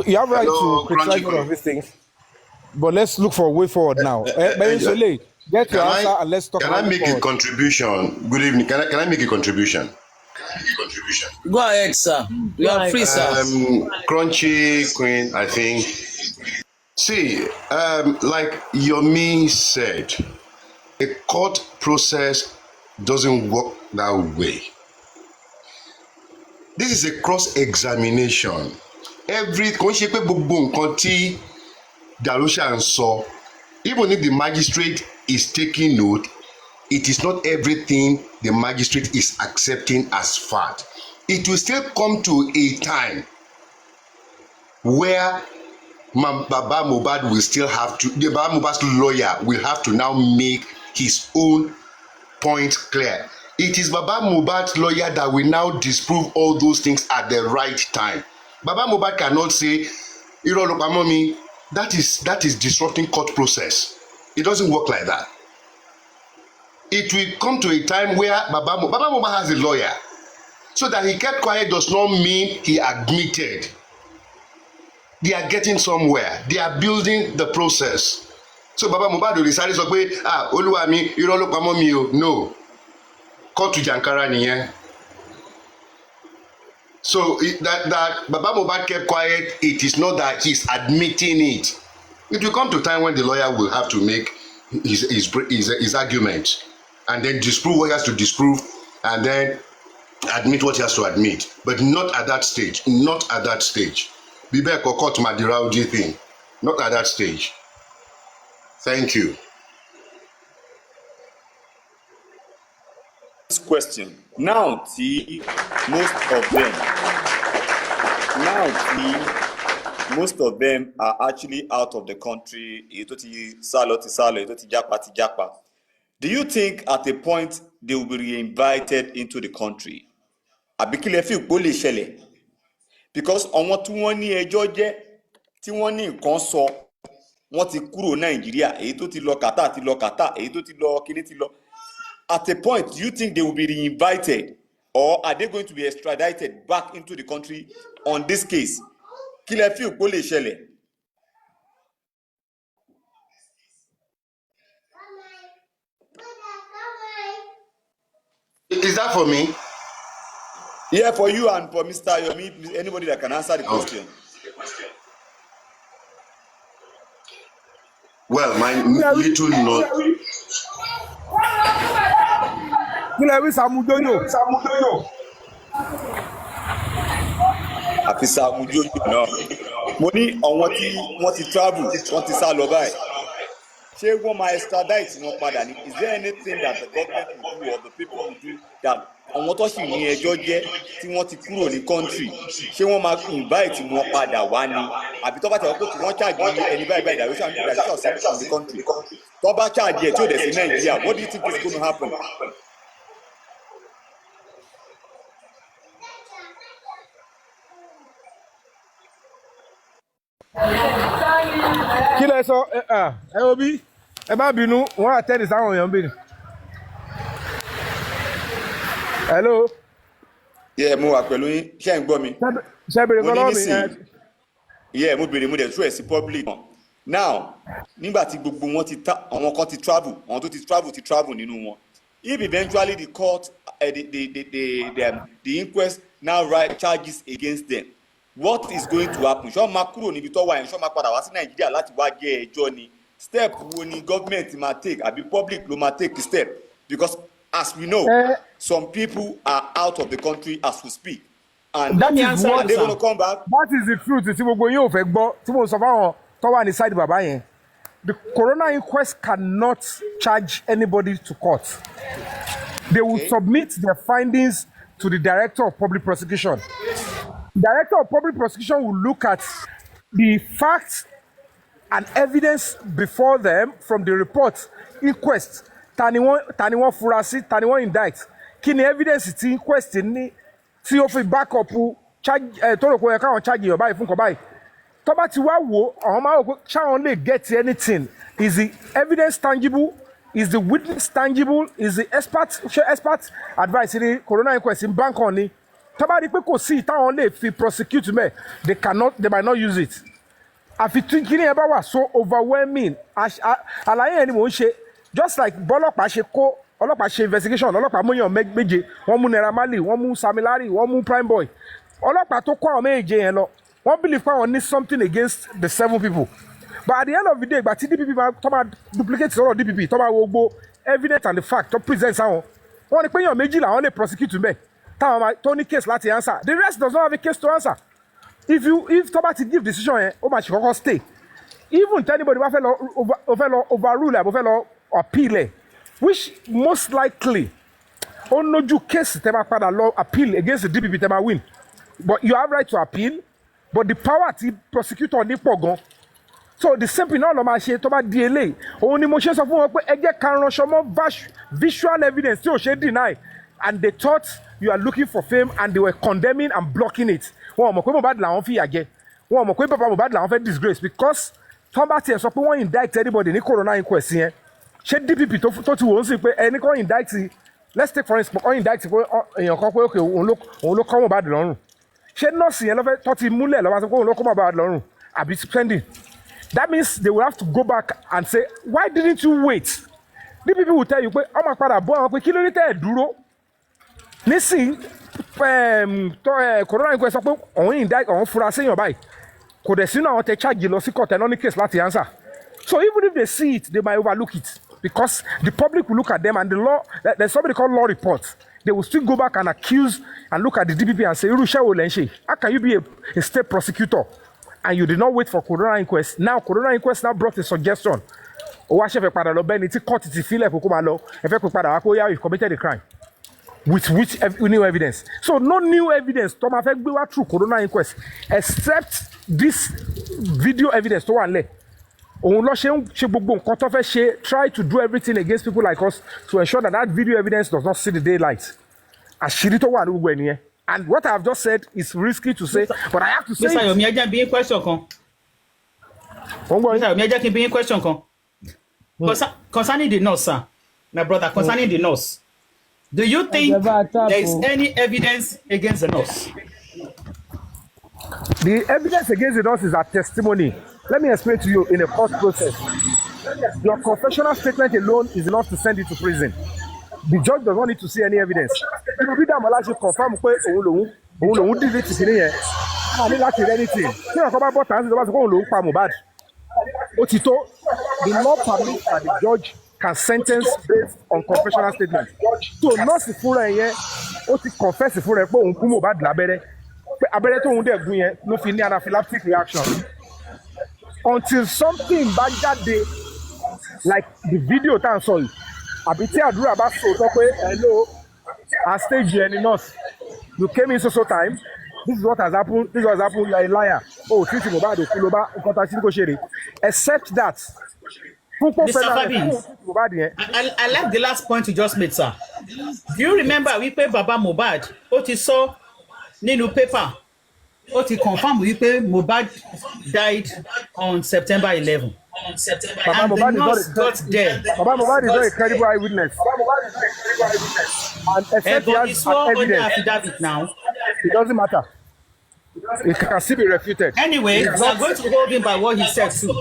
You have right to criticize all of these things, but let's look for a way forward now. Get your answer and let's talk about it. Can I make a contribution? Good evening. Can I make a contribution? Go ahead, sir. You are free, sir. Crunchy Queen, I think. See, like Yomi said, a court process doesn't work that way. This is a cross-examination. Kò ń ṣe pé gbogbo nǹkan tí Darosha ń sọ, even if the magistrate is taking note, it is not everything the magistrate is accepting as fact. It will still come to a time where Baba Mohbad will still have to, the Baba Mohbad's lawyer will have to now make his own point clear. It is Baba Mohbad's lawyer that will now disprove all those things at the right time. Baba Mohbad cannot say, irọ́ ló pamọ́ mi. That is disrupting court process. It doesn't work like that. It will come to a time where Baba Mohbad has a lawyer. So that he kept quiet does not mean he admitted. They are getting somewhere. They are building the process. So Baba Mohbad will decide sọ pé olúwa mi irọ́ ló pamọ́ mi o. No. Kóòtù jàǹkárà nìyẹn. So that Baba Mohbad kept quiet, it is not that he's admitting it. It will come to a time when the lawyer will have to make his argument and then disprove what he has to disprove and then admit what he has to admit. But not at that stage. Not at that stage. Bíbẹ́ ẹ̀kọ́ court ma di rowdy thing. Not at that stage. Thank you. This question. Now, tí most of them are actually out of the country. Èyí tó ti sálọ, èyí tó ti jápa. Do you think at a point they will be reinvited into the country? Àbí kí lẹ fi pé ó lè ṣẹlẹ̀? Because àwọn tí wọ́n ní ẹjọ́ jẹ́, tí wọ́n ní nǹkan sọ, wọ́n ti kúrò Nàìjíríà, èyí tó ti lọ Qatar, èyí tó ti lọ kíní ti lọ. At a point, do you think they will be reinvited or are they going to be extradited back into the country on this case? Kí lẹ fi pé ó lè ṣẹlẹ̀? Is that for me? Yeah, for you and for Mr. Yomi, anybody that can answer the question. Well, my little note. Àfi Sàámú Jójó náà. Mo ní àwọn tí wọ́n ti travel, wọ́n ti sá lọ báyìí. Ṣé wọ́n máa extradite wọn padà ni? Is there anything that the government will do or the people will do that àwọn tó sì ní ẹjọ́ jẹ́ tí wọ́n ti kúrò ní country ṣé wọ́n máa invite wọn padà wá ni? Àbí tó bá tẹ̀wọ́ pé kí wọ́n charge ẹni báyìí báyìí direction sent from the country. Tó bá charge ẹ̀ tí ò dẹ̀ sí Nàìjíríà, what do you think is going to happen? Kí lẹ sọ ẹ wo bí ẹ má bínú wọn àtẹ́ni sáwọn èèyàn bínú. Hello. Yeah, mo wà pẹ̀lú yín, ṣé ẹ̀ ń gbọ́ mi? Ṣé bèrè kọ́ lọ́wọ́ mi yẹn? Yeah, mo bèrè mo dẹ̀ tú ẹ̀ sí public. Now, nígbà tí gbogbo wọn ti àwọn kan ti travel, àwọn tó ti travel nínú wọn. If eventually the court, the inquest now write charges against them, what is going to happen? Ṣé wọ́n máa kúrò níbi tó wà yẹn, ṣé wọ́n máa padà wá sí Nàìjíríà láti wá jẹ́ ẹjọ́ ni? Step wo ni government máa take àbí public ló máa take the step? Because as we know, some people are out of the country as we speak. And that is what they're going to come back. That is the truth. Tí gbogbo yín ò fẹ́ gbọ́, tí mo sọ fáwọn tó wà ní side bàbá yẹn. The coroner inquest cannot charge anybody to court. They will submit their findings to the Director of Public Prosecution. The Director of Public Prosecution will look at the facts and evidence before them from the report inquest. Tani wọ́n fura sí, tani wọ́n indict. Kí ni evidence tí inquest ní tí ó fi back up charge tó rò pé ẹ káwọn charge èèyàn báyìí fún nǹkan báyìí. Tó bá ti wá wò àwọn máa wò pé ṣáwọn lè get anything. Is the evidence tangible? Is the witness tangible? Is the expert advice ní coroner inquest in bank on ni? Tó bá rí pé kò sí táwọn lè fi prosecute mẹ́, they might not use it. Àfi tí kí ni ẹ bá wà so overwhelming. Àlàyé ẹni mò ń ṣe just like bọ́lọ́pàá ṣe kó ọlọ́pàá ṣe investigation ọlọ́pàá mú èèyàn méje wọ́n mú Naira Marley wọ́n mú Sam Larry wọ́n mú Prime Boy ọlọ́pàá tó kó àwọn méje yẹn lọ wọ́n believe pé àwọn ní something against the 7 people but at the end of the day ìgbà tí DPP tó máa duplicate sọ̀rọ̀ DPP tó máa wo gbogbo evidence and the fact tó present sáwọn wọ́n ní pé èèyàn méjì làwọn lè prosecute mbẹ̀ táwọn tó ní case láti answer the rest does not have a case to answer if tó bá ti give decision yẹn ó máa ṣe kọ́kọ́ stay even if anybody bá fẹ́ lọ overrule àbò fẹ́ lọ appeal ẹ̀ which most likely ó nójú case tẹ́ máa padà lọ appeal against the DPP tẹ́ máa win but you have right to appeal but the power ti prosecutor ní pọ̀ gan so the same thing náà ló máa ṣe tó bá di eléyìí òun ni mo ṣe sọ fún wọn pé ẹ jẹ́ ká ránṣọ mọ́ visual evidence tí ò ṣe deny and they thought you are looking for fame and they were condemning and blocking it wọn ò mọ̀ pé Mohbad làwọn fìyà jẹ wọn ò mọ̀ pé bàbá Mohbad làwọn fẹ́ disgrace because tó bá tiẹ̀ sọ pé wọ́n indict anybody ní coroner inquest yẹn ṣé DPP tó ti wò ó sì pé ẹni kan indict let's take for instance wọ́n indict pé èèyàn kan pé okay òun ló kọ́ Mohbad lọ́rùn ṣé nọ́ọ̀sì yẹn lọ́fẹ́ tó ti múlẹ̀ lọ́wọ́ sọ pé òun ló kọ́ Mohbad lọ́rùn àbí spending that means they will have to go back and say why didn't you wait DPP will tell you pé ọmọ padà bọ́ àwọn pé kí ló ní tẹ́ ẹ̀ dúró nísìnyí coroner inquest sọ pé òun indict òun fura séèyàn báyìí kò dẹ̀ sínú àwọn tẹ charge lọ sí court ẹ̀ náà ní case láti answer so even if they see it they might overlook it because the public will look at them and the law there's somebody called law report they will still go back and accuse and look at the DPP and say irú iṣẹ́ wo lẹ́ ń ṣe how can you be a state prosecutor and you did not wait for coroner inquest now coroner inquest now brought a suggestion ó wá ṣẹ̀fẹ̀ padà lọ bẹ́ẹ̀ ni tí court ti fílẹ̀ kó máa lọ ẹ fẹ́ pé padà wá kó yá you committed a crime with which new evidence so no new evidence tó máa fẹ́ gbé wá through coroner inquest except this video evidence tó wà nílẹ̀ òun lọ ṣe ń ṣe gbogbo nǹkan tó fẹ́ ṣe try to do everything against people like us to ensure that that video evidence does not see the daylight àṣírí tó wà ní gbogbo ẹ̀ nìyẹn and what I have just said is risky to say but I have to say. Mr. Yomi ẹ jẹ́ bí question kan. Mr. Yomi ẹ jẹ́ kí n bí question kan. Concerning the nurse sir my brother concerning the nurse do you think there is any evidence against the nurse? The evidence against the nurse is our testimony. Let me explain to you in a court process. Your confessional statement alone is enough to send you to prison. The judge does not need to see any evidence. If bí Dàmọ́lá ṣe confirm pé òun lòun delete kìíní yẹn, a ní láti rí anything. Tí ọ̀kan bá bọ̀ tàn sí ìjọba sọ pé òun lòun pa Mohbad. Ó ti tó. The law permits that the judge can sentence based on confessional statement. So nọ́ọ̀sì fúnra ẹ̀ yẹn ó ti confess fúnra ẹ̀ pé òun kú Mohbad lábẹ́rẹ́. Pé abẹ́rẹ́ tóun dẹ̀ gún yẹn ló fi ní anaphylactic reaction. Until something bá jáde like the video tá à ń sọ yìí àbí tí àdúrà bá sòótọ́ pé hello our stage yẹn ni nurse you came in so time this is what has happened you are a liar oh treat Mohbad òkú ló bá nǹkan tá a ṣe ní kò ṣe rè except that Mr. Fabi, I like the last point you just made, sir. Do you remember wípé baba Mohbad ó ti sọ nínú paper ó ti confirm wípé Mohbad died on September 11. And the nurse got there. Baba Mohbad is not a credible eyewitness. And except he has evidence. Affidavit now. It doesn't matter. It can still be refuted. Anyway, we are going to hold him by what he said too.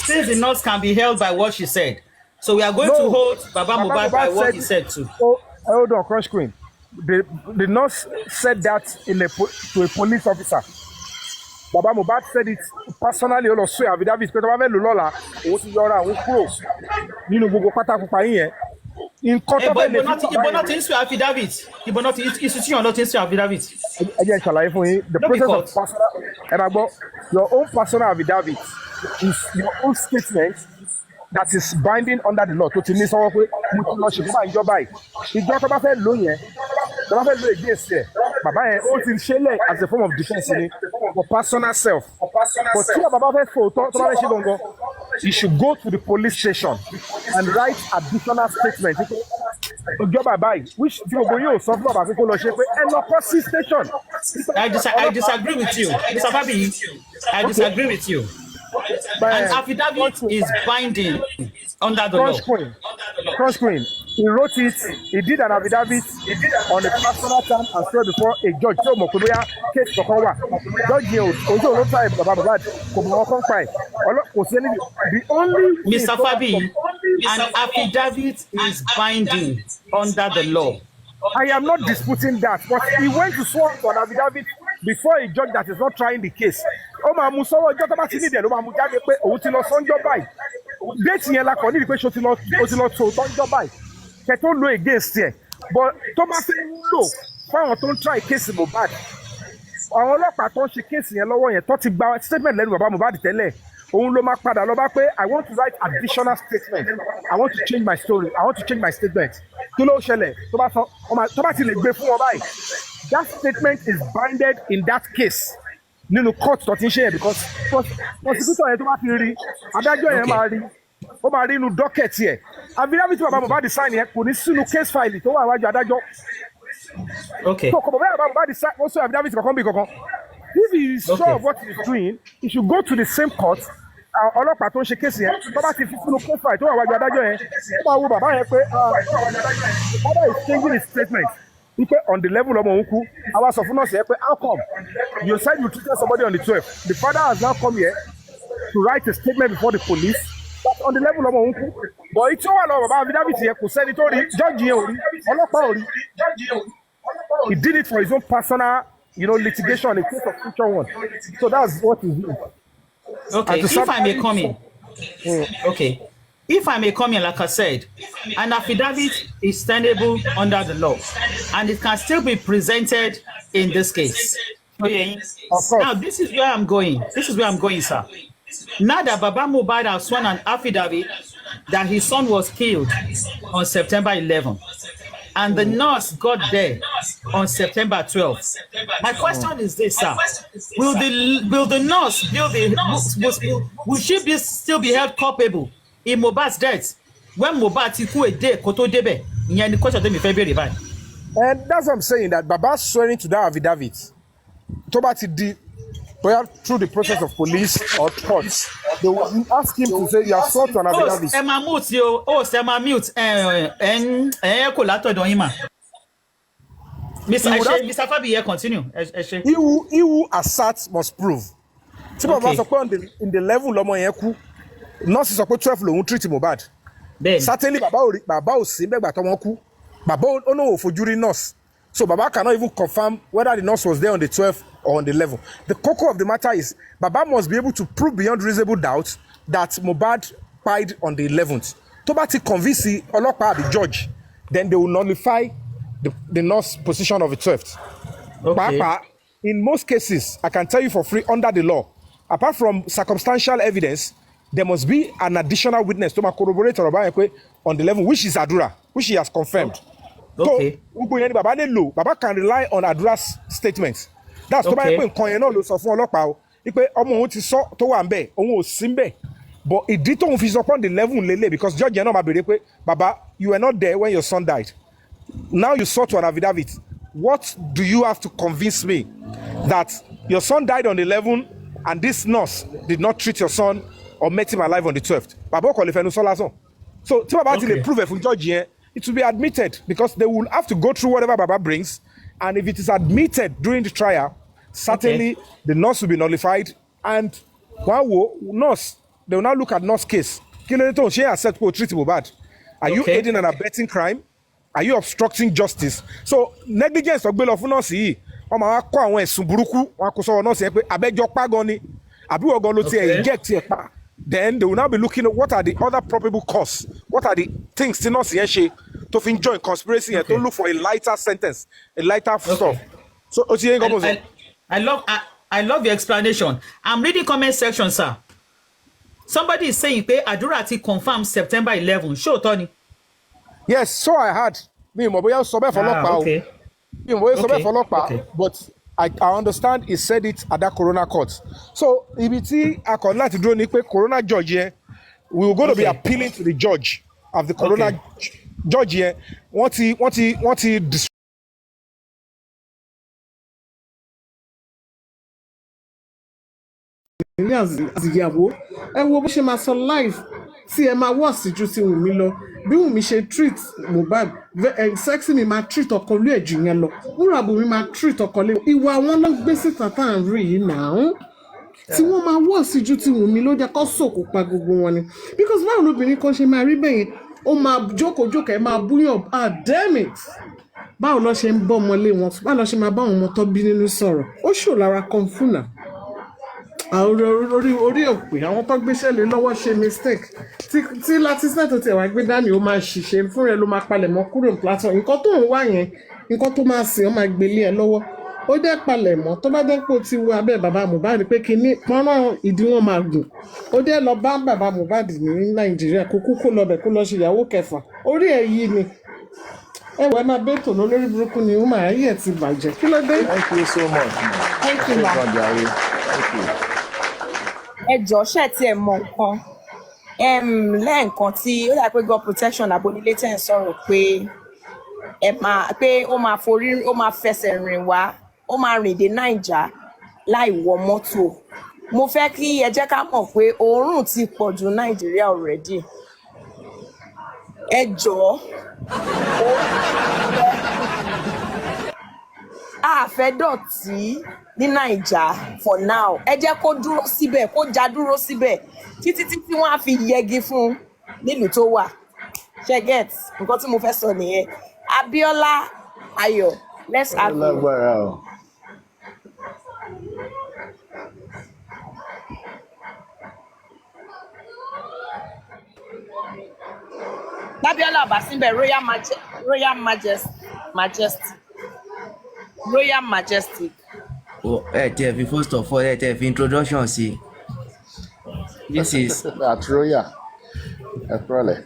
Since the nurse can be held by what she said. So we are going to hold Baba Mohbad by what he said too. Oh, hold on, Crush Queen. The nurse said that to a police officer. Baba Mohbad said it personally. All of swear affidavit pé tó bá fẹ́ lò lọ́la òun ti yọra òun kúrò nínú gbogbo pátákópa yín yẹn. Ìbọn náà ti ń swear affidavit. Ìbọn náà ti institution náà ti ń swear affidavit. Ẹ jẹ́ ìṣàlàyé fún yín. The process of personal ẹ máa gbọ́ your own personal affidavit is your own statement that is binding under the law tó ti ní sọ́wọ́ pé mo ti lọ ṣèjọba ìjọba yìí. Ìjọ tó bá fẹ́ lò yẹn tó bá fẹ́ lò against ẹ̀ bàbá yẹn ó ti ṣe lẹ̀ as a form of defence ni for personal self. But tí bàbá fẹ́ fòótọ́ tó bá fẹ́ ṣe gangan you should go to the police station and write additional statement. Ìjọba báyìí which tí gbogbo yóò sọ fún bàbá pé kó lọ ṣe pé ẹ lọ kọ́ sí station. I disagree with you, Mr. Fabi. I disagree with you. An affidavit is binding under the law. Cross Queen. He wrote it. He did an affidavit on a personal term and stood before a judge. So Mokubuya case for Kawa. Judge you also no time about that. The only Mr. Fabi, an affidavit is binding under the law. I am not disputing that, but he went to swear for an affidavit before a judge that is not trying the case. Ó máa mú sọ́wọ́ ọjọ́ tó bá ti nídìí ẹ̀ ló máa mú jáde pé òun ti lọ sọ́njọ́ báyìí. Déètì yẹn la kàn nídìí pé ṣó ti lọ tó sọ́njọ́ báyìí. Kẹ̀ tó lo against ẹ̀. But tó bá fẹ́ lò fún àwọn tó ń try case Mohbad. Àwọn ọlọ́pàá tó ń ṣe case yẹn lọ́wọ́ yẹn tó ti gba statement lẹ́nu bàbá Mohbad tẹ́lẹ̀. Òun ló máa padà lọ bá pé I want to write additional statement. I want to change my story. I want to change my statement. Kí ló ṣẹlẹ̀ tó bá ti lè gbé fún ọ báyìí. That statement is binded in that case. Nínú court tó ti ń ṣe yẹn because prosecutor yẹn tó bá ti rí adájọ́ yẹn máa rí ó máa rí inú docket yẹn affidavit bàbá Mohbad sign yẹn kò ní sínú case file tó wà wájú adájọ́. So kò bàbá Mohbad sign ó sọ affidavit kankan bí kankan. If he is sure of what he is doing, he should go to the same court. Ọlọ́pàá tó ń ṣe case yẹn tó bá ti fi sínú case file tó wà wájú adájọ́ yẹn ó máa wo bàbá yẹn pé bàbá is changing his statement. On the level of Onku, I was of say, how come? You said you treated somebody on the 12th. The father has now come here to write a statement before the police. But on the level of Onku, but it's all about affidavit here. Who said it already? Judge he did it for his own personal, litigation in case of future one. So that's what he's doing. Okay, if I may come in. Okay. If I may come in, like I said, an affidavit is tenable under the law, and it can still be presented in this case. Okay. Now, this is where I'm going. Sir. Now that Baba Mohbad has sworn an affidavit that his son was killed on September 11, and the nurse got there on September 12. My question is this, sir: will the nurse will she still be held culpable in Mohbad's death when Mohbad ti kú èdè kó tó débẹ̀? Ìyẹn ni question tèmi fẹ́ béèrè báyìí. And that's what I'm saying, that Baba swearing to that affidavit tó bá ti di through the process of police or court, they will ask him to say you have sworn to an affidavit. Ẹ máa mute o, ṣe máa mute kò látọ̀dọ̀ yín mà. Mr. Fabi, continue. He who asserts must prove. Tí Baba sọ pé in the level lọ́mọ yẹn kú, nọ́ọ̀sì sọ pé 12 lòun treat Mohbad. Certainly bàbá ò sí bẹ́gbà tó wọ́n kú. Baba no for jury nurse. So Baba cannot even confirm whether the nurse was there on the 12th or on the 11th. The cocoa of the matter is Baba must be able to prove beyond reasonable doubt that Mohbad died on the 11th. To bá ti convince ọlọ́pàá the judge, then they will nullify the nurse position of the 12th. Okay. Papa, in most cases, I can tell you for free under the law, apart from circumstantial evidence, there must be an additional witness to corroborate on the level, which is Adura, which he has confirmed. Okay. So, Baba can rely on Adura's statements. That's Okay. But it did not fit upon the level lele because Judge Baba, you were not there when your son died. Now you saw to an affidavit. What do you have to convince me that your son died on the 11th and this nurse did not treat your son or met him alive on the 12th? Baba So, to prove it from Judge here, it will be admitted because they will have to go through whatever Baba brings. And if it is admitted during the trial, certainly the nurse will be nullified. And nurse, they will now look at nurse case. Are you aiding and abetting crime? Are you obstructing justice? So negligence of bail of nurse yìí, wọ́n máa kó àwọn ẹ̀sùn burúkú, wọ́n kó sọ nurse yẹn pé abẹ́jọ́ pa gan ni, àbí wọ́n gan ló ti inject ẹ̀ pa. Then they will now be looking at what are the other probable cause, what are the things tí nurse yẹn ṣe tó fi join conspiracy yẹn to look for a lighter sentence, a lighter stuff. So o ti yẹn gan bó sọ. I love your explanation. I'm reading comment section, sir. Somebody is saying pé Adura ti confirm September 11. Ṣó Tony? Yes, so I had. Mi mọ̀ bóyá sọ bẹ́ẹ̀ fọlọ́pàá o. Mi mọ̀ bóyá sọ bẹ́ẹ̀ fọlọ́pàá, but I understand he said it at that corona court. So ibi tí a kọ̀ láti dúró ni pé corona judge yẹn, we were going to be appealing to the judge of the corona judge yẹn. Wọ́n ti ní àzìyàwó ẹ wo bó ṣe máa sọ live tí ẹ máa wọ̀ sí ju ti Wùnmí lọ bí Wùnmí ṣe treat Mohbad sexy mi máa treat ọkọ lé ẹ̀jù yẹn lọ Wúràbùnmi máa treat ọkọ lé ìwà àwọn ló gbé síta tá à ń rí yìí náà tí wọ́n máa wọ̀ sí ju ti Wùnmí ló jẹ́ kó sòkò pa gbogbo wọn ni because báwo lóbìnrin kan ṣe máa rí bẹ́yẹn ó máa jókòó ẹ máa búyàn damn it báwo lọ ṣe ń bọ́ ọmọlé wọn báwo lọ ṣe máa bá àwọn ọmọ tó bí nínú sọ̀rọ̀ ó ṣò lára kan fúnà orí òpè àwọn tó gbéṣẹ́ lé lọ́wọ́ ṣe mistake tí Latisnet tó tẹ̀ wá gbé dání ó máa ṣiṣẹ́ fún rẹ ló máa palẹ̀ mọ́ kúrò ní platform nǹkan tó ń wá yẹn nǹkan tó máa sìn ọ́ máa gbélé ẹ lọ́wọ́ ó dẹ́ palẹ̀ mọ́ tó bá dẹ́ pò tí wo abẹ́ bàbá Mohbad pé kíní pọ́nrán ìdí wọn máa gùn ó dẹ́ lọ bá bàbá Mohbad ní Nàìjíríà kó kúkú lọbẹ̀ kó lọ ṣe ìyàwó kẹfà orí ẹ̀ yìí ni ẹwà máa bẹ́tò lórí burúkú ni ó máa yẹ̀ ti bàjẹ́ kí ló dé. Thank you so much. Thank you, ma. Thank you. Ẹ jọ̀ọ́ ṣe tí ẹ mọ nǹkan lẹ́ẹ̀kan tí ó dà pé God protection àbónílé tẹ̀ ń sọ̀rọ̀ pé ó máa fẹsẹ̀ rìn wá ó máa rìn dé Naija láì wọ mọ́tò mo fẹ́ kí ẹ jẹ́ ká mọ̀ pé oòrùn ti pọ̀ jù Nàìjíríà already ẹ jọ̀ọ́ àfẹ́dọ̀tí ní Naija for now ẹ jẹ́ kó dúró síbẹ̀ kó já dúró síbẹ̀ títí wọ́n á fi yẹgi fún nílùú tó wà ṣe get nǹkan tí mo fẹ́ sọ nìyẹn Abíọ́lá Ayọ̀ let's have you. Abíọ́lá Ọbásínbẹ̀ Royal Majestic. Ẹ fi first of all ẹ fi introduction sí. This is at Royal. Ẹ kúrọ̀lẹ́.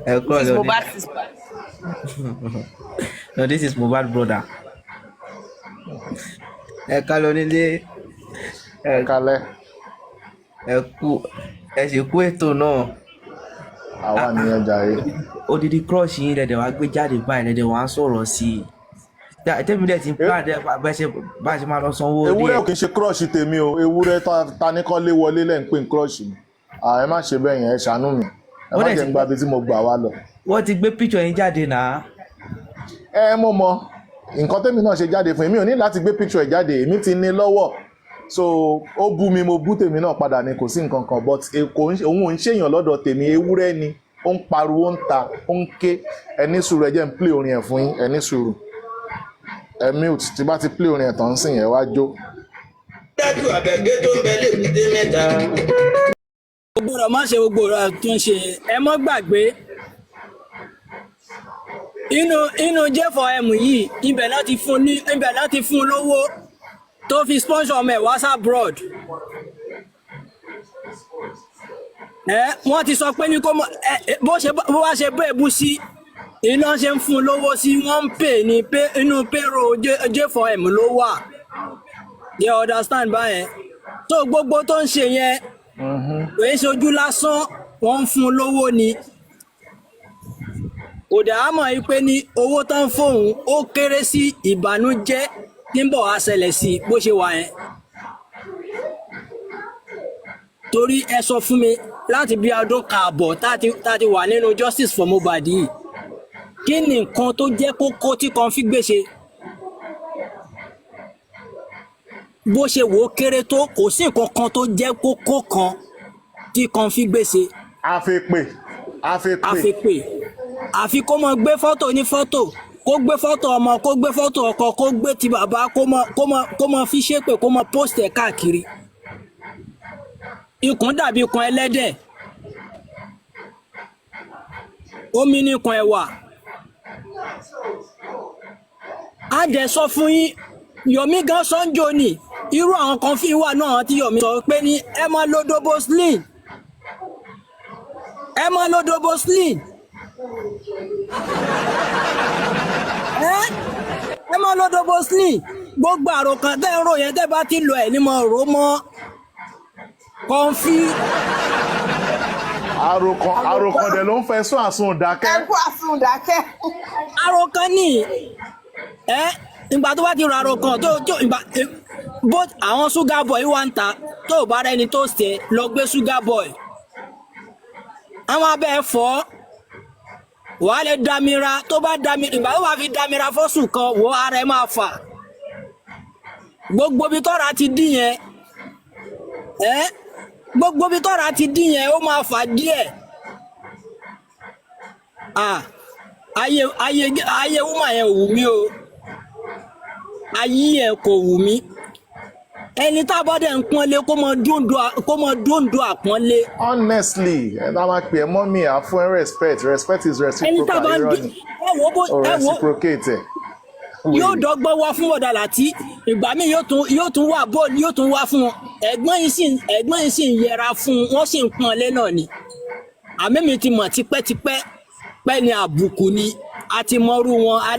This is Mohbad sister. No, this is Mohbad brother. Ẹ kálọ nílé. Ẹ kálẹ́. Ẹ sì kú ètò náà. Àwa nìyẹn jàre. Odidi crush yín lẹ́dẹ̀ wá gbé jáde báyìí lẹ́dẹ̀ wá ń sọ̀rọ̀ sí i. Tẹ́mi dẹ̀ ti ń pàdé bá ṣe máa lọ sanwó. Ewúrẹ́ ò kì í ṣe crush tèmi o. Ewúrẹ́ ta ní kọ́ lé wọlé lẹ́ ń pè ní crush mi. Ẹ má ṣe bẹ́ẹ̀ yẹn ẹ ṣàánú mi. Ẹ má jẹ́ ń gba ibi tí mo gbà wá lọ. Wọ́n ti gbé picture yín jáde náà. Mo mọ nǹkan tẹ́mi náà ṣe jáde fún èmi ò ní láti gbé picture ẹ̀ jáde èmi ti ní lọ́wọ́ so ó bú mi mo bú tèmi náà padà ni kò sí nǹkan kan but òun ò ń ṣèyàn lọ́dọ̀ tèmi ewúrẹ́ ni ó ń pariwo ń ta ó ń ké ẹni sùúrù ẹ jẹ́ ń play orin ẹ̀ fún yín ẹni sùúrù ẹ mute tí bá ti play orin ẹ̀ tán sìn ẹ̀ wá jó. dájú àbẹ̀gbẹ́ tó ń bẹ lébùté mẹ́ta. gbogbo ọ̀rọ̀ má ṣe gbogbo ọ̀rọ̀ tó ń ṣe ẹ mọ́ gbàgbé inú J4M yìí ibẹ̀ náà ti fún lówó tó fi sponsor ọmọ ẹ̀ wá abroad. Wọ́n ti sọ pé ní kó mọ bó wá ṣe bó ebú sí iná ṣe ń fún lówó sí wọ́n ń pè ní inú payroll J4M ló wà. You understand báyẹn tó gbogbo tó ń ṣe yẹn kò ń ṣojú lásán wọ́n ń fún lówó ni kò dẹ̀ á mọ̀ pé ní owó tó ń fóun ó kéré sí ìbànújẹ́ tí ń bọ̀ wá ṣẹlẹ̀ sí bó ṣe wà yẹn. Torí ẹ sọ fún mi láti bí ọdún kààbọ̀ tá ti wà nínú justice for Mohbad yìí kí ni nǹkan tó jẹ́ kókó tí kan fi gbé ṣe bó ṣe wò ó kéré tó kò sí nǹkan kan tó jẹ́ kókó kan tí kan fi gbé ṣe. àfipè àfi kó mọ gbé fọ́tò ní fọ́tò kó gbé fọ́tò ọmọ kó gbé fọ́tò ọkọ kó gbé ti bàbá kó mọ fi ṣépè kó mọ post ẹ̀ káàkiri. Ikùn dàbí ikùn ẹlẹ́dẹ̀ omi ní ikùn ẹ̀wà a dẹ̀ sọ fún yín Yomi gan sọ́njọ́ ni irú àwọn kan fi wà náà tí Yomi sọ pé ní ẹ máa lo Doboslin ẹ máa lo Doboslin ẹ máa lo Doboslin gbogbo àròkàn tẹ́ ń rò yẹn tẹ́ bá ti lọ ẹ̀ ní mo rò mọ́ kọ́ńfì. àròkàn dẹ̀ ló ń fẹ́ sún àsun dákẹ́. ẹ kú àsun dákẹ́. àròkàn ni ìgbà tó bá ti rọ àròkàn tó ìgbà bó àwọn Sugar Boy wà ń ta tó bá rẹni tó ṣe lọ gbé Sugar Boy àwọn abẹ́ fọ́ wàá lè damira tó bá damira ìgbà tó bá fi damira fọ́sùn kan wọ́ ara ẹ máa fà gbogbo bí tọ́ra ti dín yẹn gbogbo bí tọ́ra ti dín yẹn ó máa fà díẹ̀ ayé wúmà yẹn ò wù mí o ayé yẹn kò wù mí ẹni tá a bá dẹ̀ ń pọ́nlé kó mọ dúndú àpọ́nlé. honestly ẹ bá máa pè é mọ́ mi à fún ẹ respect is reciprocal irọ́ ni o reciprocate ẹ. yóò dọ́gbọ́n wá fún ọ̀dà láti ìgbà míì yóò tún wà bọ́ọ̀lù yóò tún wá fún wọn ẹ̀gbọ́n yìí sì ń yẹra fún wọn sì ń pọ́nlé náà ni àmì mi ti mọ̀ tipẹ́tipẹ́ pẹ́ ni àbùkù ni a ti mọrú wọn a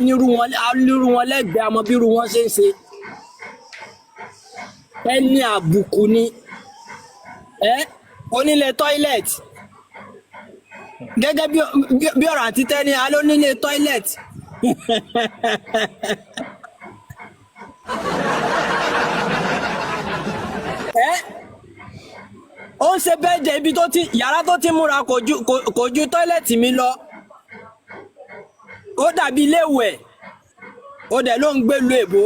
nírú wọn lẹ́gbẹ̀ẹ́ àmọ́ bírú wọn ṣe ń ṣe pẹ́ ni àbùkù ni onílé toilet gẹ́gẹ́ bí ọ̀rọ̀ àti tẹ́ni alónílé toilet. Ó ń ṣe bẹ́ẹ̀ dé ibi yàrá tó ti múra kò ju tọ́ílẹ̀tì mi lọ ó dàbí iléèwẹ̀ ó dẹ̀ ló ń gbélu èbó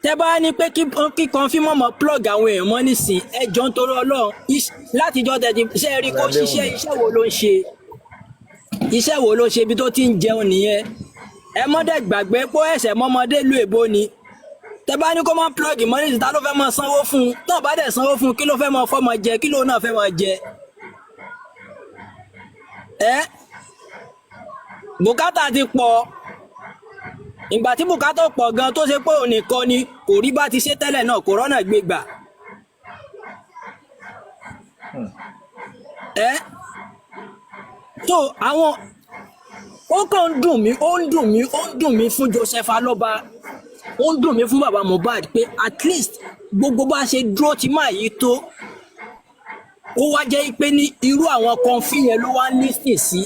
tẹ́ bá ní pé kíkan fí mọ̀mọ́ plug àwọn èèyàn mọ́ nísìn ẹjọ́ ń torí Ọlọ́run látijọ́ tẹ̀tí iṣẹ́ rí kó ṣiṣẹ́ iṣẹ́ wo ló ń ṣe iṣẹ́ wo ló ṣe ibi tó ti ń jẹun nìyẹn ẹ mọ́dẹ̀ gbàgbé pé ẹ̀sẹ̀ mọ́mọdé lu èbó ni tẹ́ bá ní kó máa plug mọ́ nísìn ta ló fẹ́ máa sanwó fún un tó bá dẹ̀ sanwó fún un kí ló fẹ́ máa fọ́mọ jẹ kí ló náà fẹ́ máa jẹ bùkátà ti pọ̀ ìgbà tí bùkátà pọ̀ gan tó ṣe pé òun nìkan ni kò rí bá ti ṣe tẹ́lẹ̀ náà kò rọ́nà gbé gbà tó àwọn ó kàn ń dùn mí fún Joseph Aloba ó ń dùn mí fún bàbá Mohbad pé at least gbogbo bá ṣe dúró ti máa yí tó ó wá jẹ́ pé ní irú àwọn kan fi yẹn ló wá lísìn sí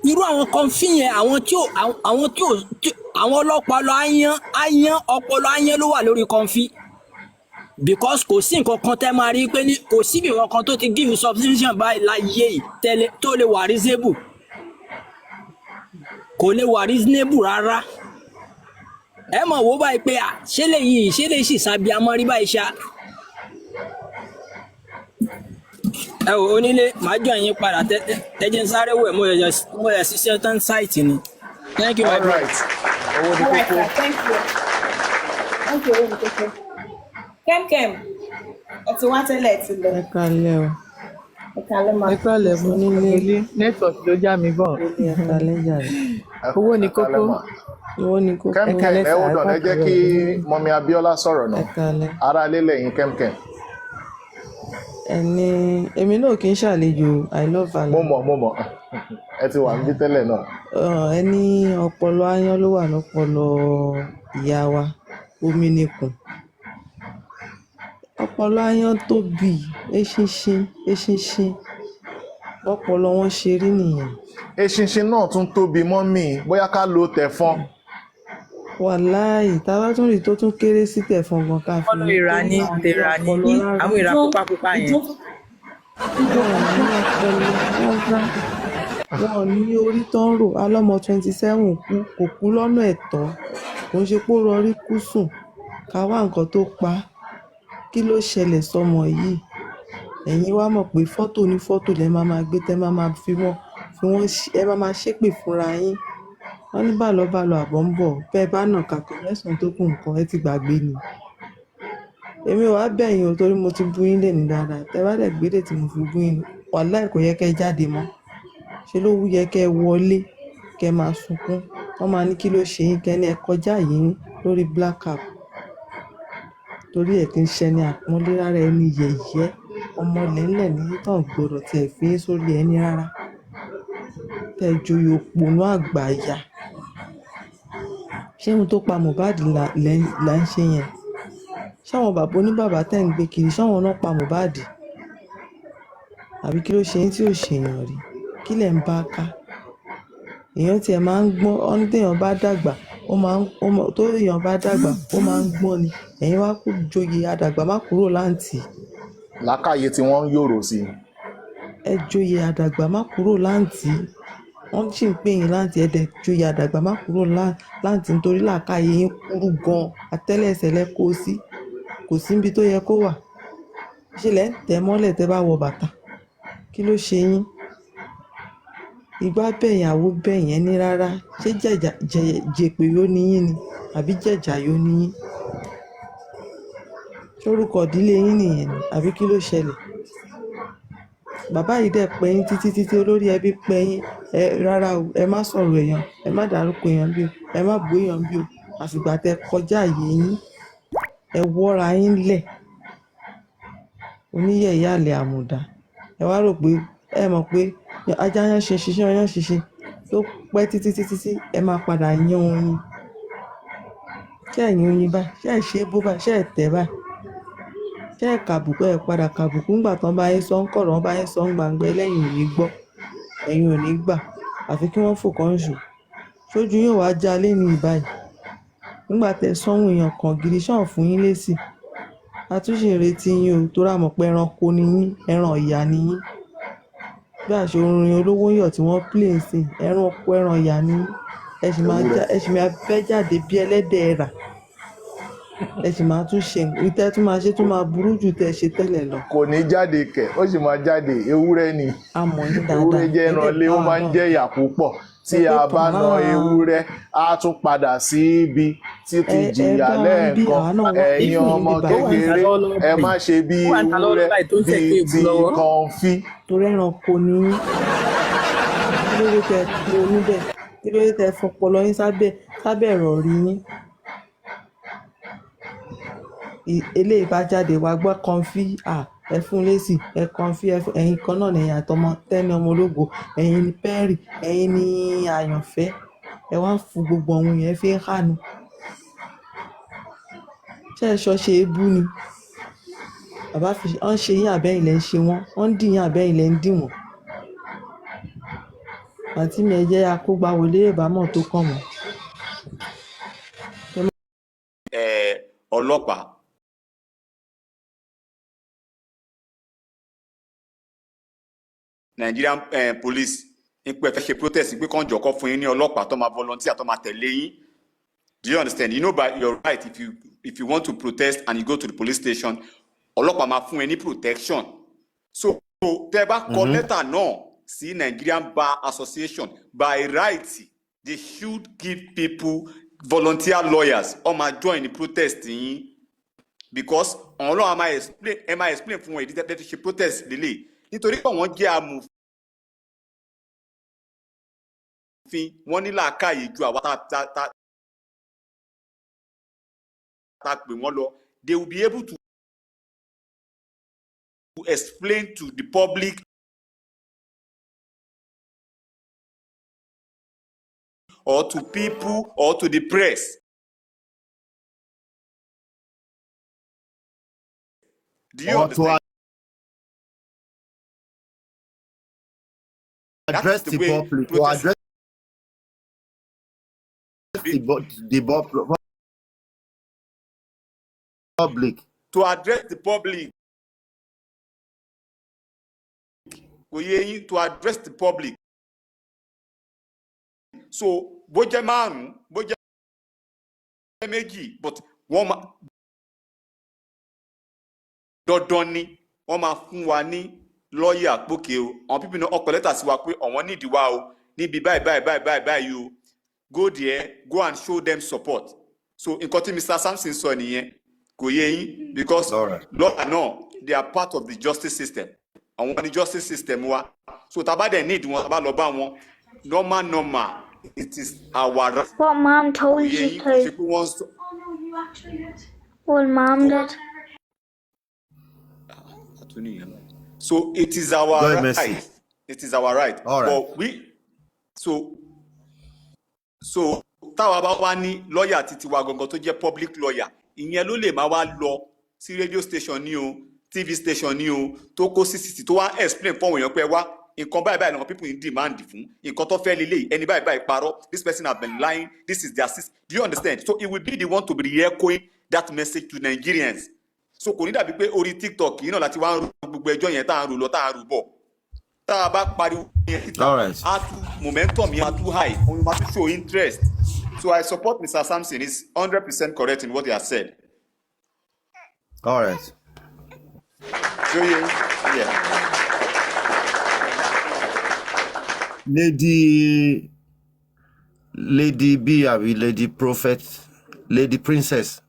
irú àwọn kan fi yẹn àwọn ọlọ́pàá áyán ọpọlọ áyán ló wà lórí kan fi because kò sí nǹkan kan tẹ́ máa rí pé ní kò síbi nǹkan kan tó ti give substitution báyìí láyé yìí tẹ́lẹ̀ tó lè wà reasonable kò lè wà reasonable rárá ẹ mọ̀ wó báyìí pé ṣé lè sì sábì amọ́rí báyìí ṣá ẹ wò onílé màá jọ yín padà tẹ́jẹ́ ń sáré wẹ̀ mo yẹ ṣiṣẹ́ tán sáìtì ni. Thank you, my all brother. right owó ní All right, kókó. sir. Thank you. Thank you, Owó Kókó. Kẹ́mkẹ́m, ẹ ti wá tẹ́lẹ̀ ẹ ti lọ. Ẹ kalẹ̀ o. Ẹ kalẹ̀ máa. Ẹ kalẹ̀ mo nílé. ilé network ló já mi bọ̀. Ẹ kalẹ̀ jàre. Owó ni kókó. Owó ni kókó. Kẹ́mkẹ́m ẹ wò dàn ẹ jẹ́ kí mọ́mí Abíọ́lá sọ̀rọ̀ Ẹ náà kalẹ̀. ara lélẹ̀ yín Kẹ́mkẹ́m. Ẹni èmi náà kì í ṣàlejò I love Allah. mo mọ̀ ẹ ti wà níbí tẹ́lẹ̀ náà. Ẹni ọpọlọ aáyán ló wà lọ́pọlọ ìyá wa omi nìkùn. Ọpọlọ aáyán tóbi eṣinṣin ọpọlọ wọn ṣe rí nìyẹn. Eṣinṣin náà tún tóbi mọ́mì bóyá ká lo tẹ̀fọ́n. Wàláì tábà tún rí tó tún kéré sí tẹ̀fọ́n gan ká fi. Ọlọ́ ìra ní tẹ̀ra ní àwọn ìra pupa yẹn. Wọn ní orí tó ń rò alọ́mọ 27 kò kú lọ́nà ẹ̀tọ́ kò ń ṣe pé ó rọrí kú sùn ká wá nǹkan tó pa á. Kí ló ṣẹlẹ̀ sọmọ yìí ẹ̀yin wá mọ̀ pé fọ́tò ní fọ́tò lẹ máa gbé tẹ́ máa fi wọ́n ẹ máa ṣépè fúnra yín. Wọ́n ní bálọ̀bálọ̀ àbọ̀ ń bọ̀ bẹ́ẹ̀ bá nà kàkọ́ mẹ́sàn-án tó kù nǹkan ẹ ti gbàgbé ni. Èmi ò wá bẹ̀yìn o torí mo ti bú yín lẹ́ni dáadáa tẹ́ bá dẹ̀ gbédè tí mo fi bú yín wàláì kò yẹ kẹ́ ẹ jáde mọ́ ṣe ló wú yẹ kẹ́ ẹ wọlé kẹ́ ẹ máa sunkún wọ́n máa ní kí ló ṣe yín kẹ́ ní ẹ kọjá yín lórí black cap torí ẹ̀ kí ń ṣẹni àpọ́nlé rárá ẹni yẹ̀yẹ́ ọmọ lẹ́lẹ̀ ní tàn gbọdọ̀ tẹ̀ fi ń sórí ẹni rárá tẹ́ joyè òpònú àgbàyà ṣé ohun tó pa Mohbad là ń ṣe yẹn ṣáwọn bàbá oníbàbá tẹ̀ ń gbé kiri ṣáwọn náà pa Mohbad àbí kí ló ṣe yín tí ò ṣèyàn rí kí lẹ̀ ń bá ká èèyàn tiẹ̀ máa ń gbọ́n ọ́n téèyàn bá dàgbà tó èèyàn bá dàgbà ó máa ń gbọ́n ni ẹ̀yin wá kú joyè àdàgbà má kúrò láǹtì. Làákàyè tí wọ́n ń yòrò sí i. Ẹ joyè àdàgbà má kúrò láǹtì wọ́n sì ń pè yín láǹtì ẹ̀dẹ̀ joyè àdàgbà má kúrò láǹtì nítorí làákàyè yín kúrú gan àtẹ́lẹsẹ̀ lẹ kó sí kò sí níbi tó yẹ kó wà ṣe lẹ́ ń tẹ̀ mọ́lẹ̀ tẹ́ bá wọ bàtà kí ló ṣe yín ìgbà bẹ̀yàwó bẹ̀yẹn ní rárá ṣé jèpè yó ni yín ni àbí jẹ̀jà yó ni yín ṣórúkọ ìdílé yín nìyẹn ni àbí kí ló ṣẹlẹ̀ bàbá yìí dẹ̀ pẹ́ yín títí olórí ẹbí pẹ́ yín rárá o ẹ má sọ̀rọ̀ èèyàn ẹ má dárúkọ èèyàn bí o ẹ má bú èèyàn bí o àfìgbà tẹ́ kọjá àyè yín ẹ wọ́ra yín lẹ̀ oníyẹ̀yẹ́ àlè àmùdá ẹ wá rò pé ẹ mọ̀ pé ajá yán ṣe ṣiṣẹ́ ọyán ṣiṣẹ́ tó pẹ́ títí ẹ máa padà yan oyin ṣé ẹ̀yin oyin báyìí ṣé ẹ̀ ṣe é bó báyìí ṣé ẹ̀ tẹ̀ báyìí ṣé ẹ̀ kàbùkù ẹ̀ padà kàbùkù ńgbà tán bá yín sọ ń kọ̀rọ̀ wọn bá yín sọ ń gbàngbẹ́ lẹ́yìn ò ní gbọ́ ẹ̀yin ò ní gbà àfi kí wọ́n fòkàn ṣù sójú yóò wá já lé ní ìbáyìí nígbà tẹ sọ́hún èèyàn kan gidi ṣáà fún yín lésì àtúnṣe ìrètí yín o tó rà mọ̀ pé ẹranko ni yín ẹran ìyá ni yín bí àṣẹ orin olówó yọ̀ tí wọ́n play sí ẹranko ẹran ìyá ni yín ẹ sì máa fẹ́ jáde bí ẹlẹ́dẹ̀ rà ẹ sì máa tún ṣe ìtẹ́ tún máa ṣe tún máa burú jù tẹ́ ṣe tẹ́lẹ̀ lọ. Kò ní jáde kẹ̀ ó sì máa jáde ewúrẹ́ ni ewúrẹ́ jẹ́ ẹran ilé ó máa ń jẹ́ ìyà púpọ̀ tí a bá na ewúrẹ́ á tún padà sí ibi tí ti jìyà lẹ́ẹ̀kan ẹ̀yin ọmọ kékeré ẹ má ṣe bí ewúrẹ́ bíi ti kọ̀ǹfì. torí ẹranko ni kí ló dé tẹ ronú bẹ́ẹ̀ kí ló dé tẹ fọpọlọ yín sábẹ́ ẹ̀rọ rí yín eléyìí bá jáde wá gbọ́ kọ̀ǹfì ẹ fún lésì ẹ kọ̀ǹfì ẹ̀yin kan náà lẹ́yìn àtọmọ tẹ́ni ọmọ ológo ẹ̀yin ni pẹ́ẹ́rì ẹ̀yin ni àyànfẹ́ ẹ wá ń fún gbogbo ohun yẹn fi ń hànú ṣé ẹ ṣọ́ ṣe é bú ni bàbá fi ọ́n ṣe yín àbẹ́yìn lẹ́ ń ṣe wọ́n ń dì yín àbẹ́yìn lẹ́ ń dì wọ́n àǹtí mi ẹ jẹ́ akógbá wọlé ìbámọ̀ tó kàn wọ́n. Ọlọ́pàá Nigerian police ń pẹ́ fẹ́ ṣe protest pé kàn jọ̀kọ́ fún yín ní ọlọ́pàá tó máa volunteer tó máa tẹ̀lé yín. Do you understand? You know by your right if you want to protest and you go to the police station ọlọ́pàá máa fún ẹ ní protection. So tẹ́ bá kọ lẹ́tà náà sí Nigerian Bar Association, by right they should give people volunteer lawyers or ma join the protest yín, because ọlọ́run ẹ máa explain fún wọn ìdí tẹ́tẹ́ ti ṣe protest lélẹ̀ nítorí pé wọ́n jẹ́ amòfin wọ́n ní làákàyè ju àwa tá pè wọ́n lọ. They will be able to explain to the public or to people or to the press. Do you understand? To address the public, to address the public. To address the public. To address the public. So, bó jẹ́ márùn-ún, bó jẹ́ méjì, but wọ́n dandan ni wọ́n máa fún wa ní lọ́ọ̀yà pókè o. Àwọn pípín náà ọkọ̀ lẹ́tà sí wa pé àwọn nídìí wa o níbi báyìí o. Go there, go and show them support. So nǹkan tí Mr. Samson sọ nìyẹn kò yé yín, because lọ́ọ̀yà náà they are part of the justice system. Àwọn ni justice system wa. So tá bá dẹ̀ need wọn, tá bá lọ bá wọn, normal. It is our right. What mom told you to. What mom did. So it is our right. Mercy. It is our right. All right. But we so táwa bá wá ní lọ́ọ̀yà títí wa gangan tó jẹ́ public lawyer, ìyẹn ló lè máa wá lọ sí radio station ní o, TV station ní o, tó kó CCTV tó wá explain fún èèyàn pé wá nǹkan báyìí náà people in demand fún nǹkan tó fẹ́ lélẹ̀ ẹni báyìí parọ́, this person have been lying, this is their system. Do you understand? So it will be the one to be re-echoing that message to Nigerians. So kò ní dàbí pé orí TikTok yìí náà láti wá ń ro gbogbo ẹjọ́ yẹn tá à ń ro lọ tá à ń ro bọ̀. Tá a bá pariwo yẹn síta, á tú momentum yẹn á tú high, òun máa tún show interest. So I support Mr. Samson. He's 100% correct in what he has said. All right. Yeah. Lady B, Lady Prophet, Lady Princess.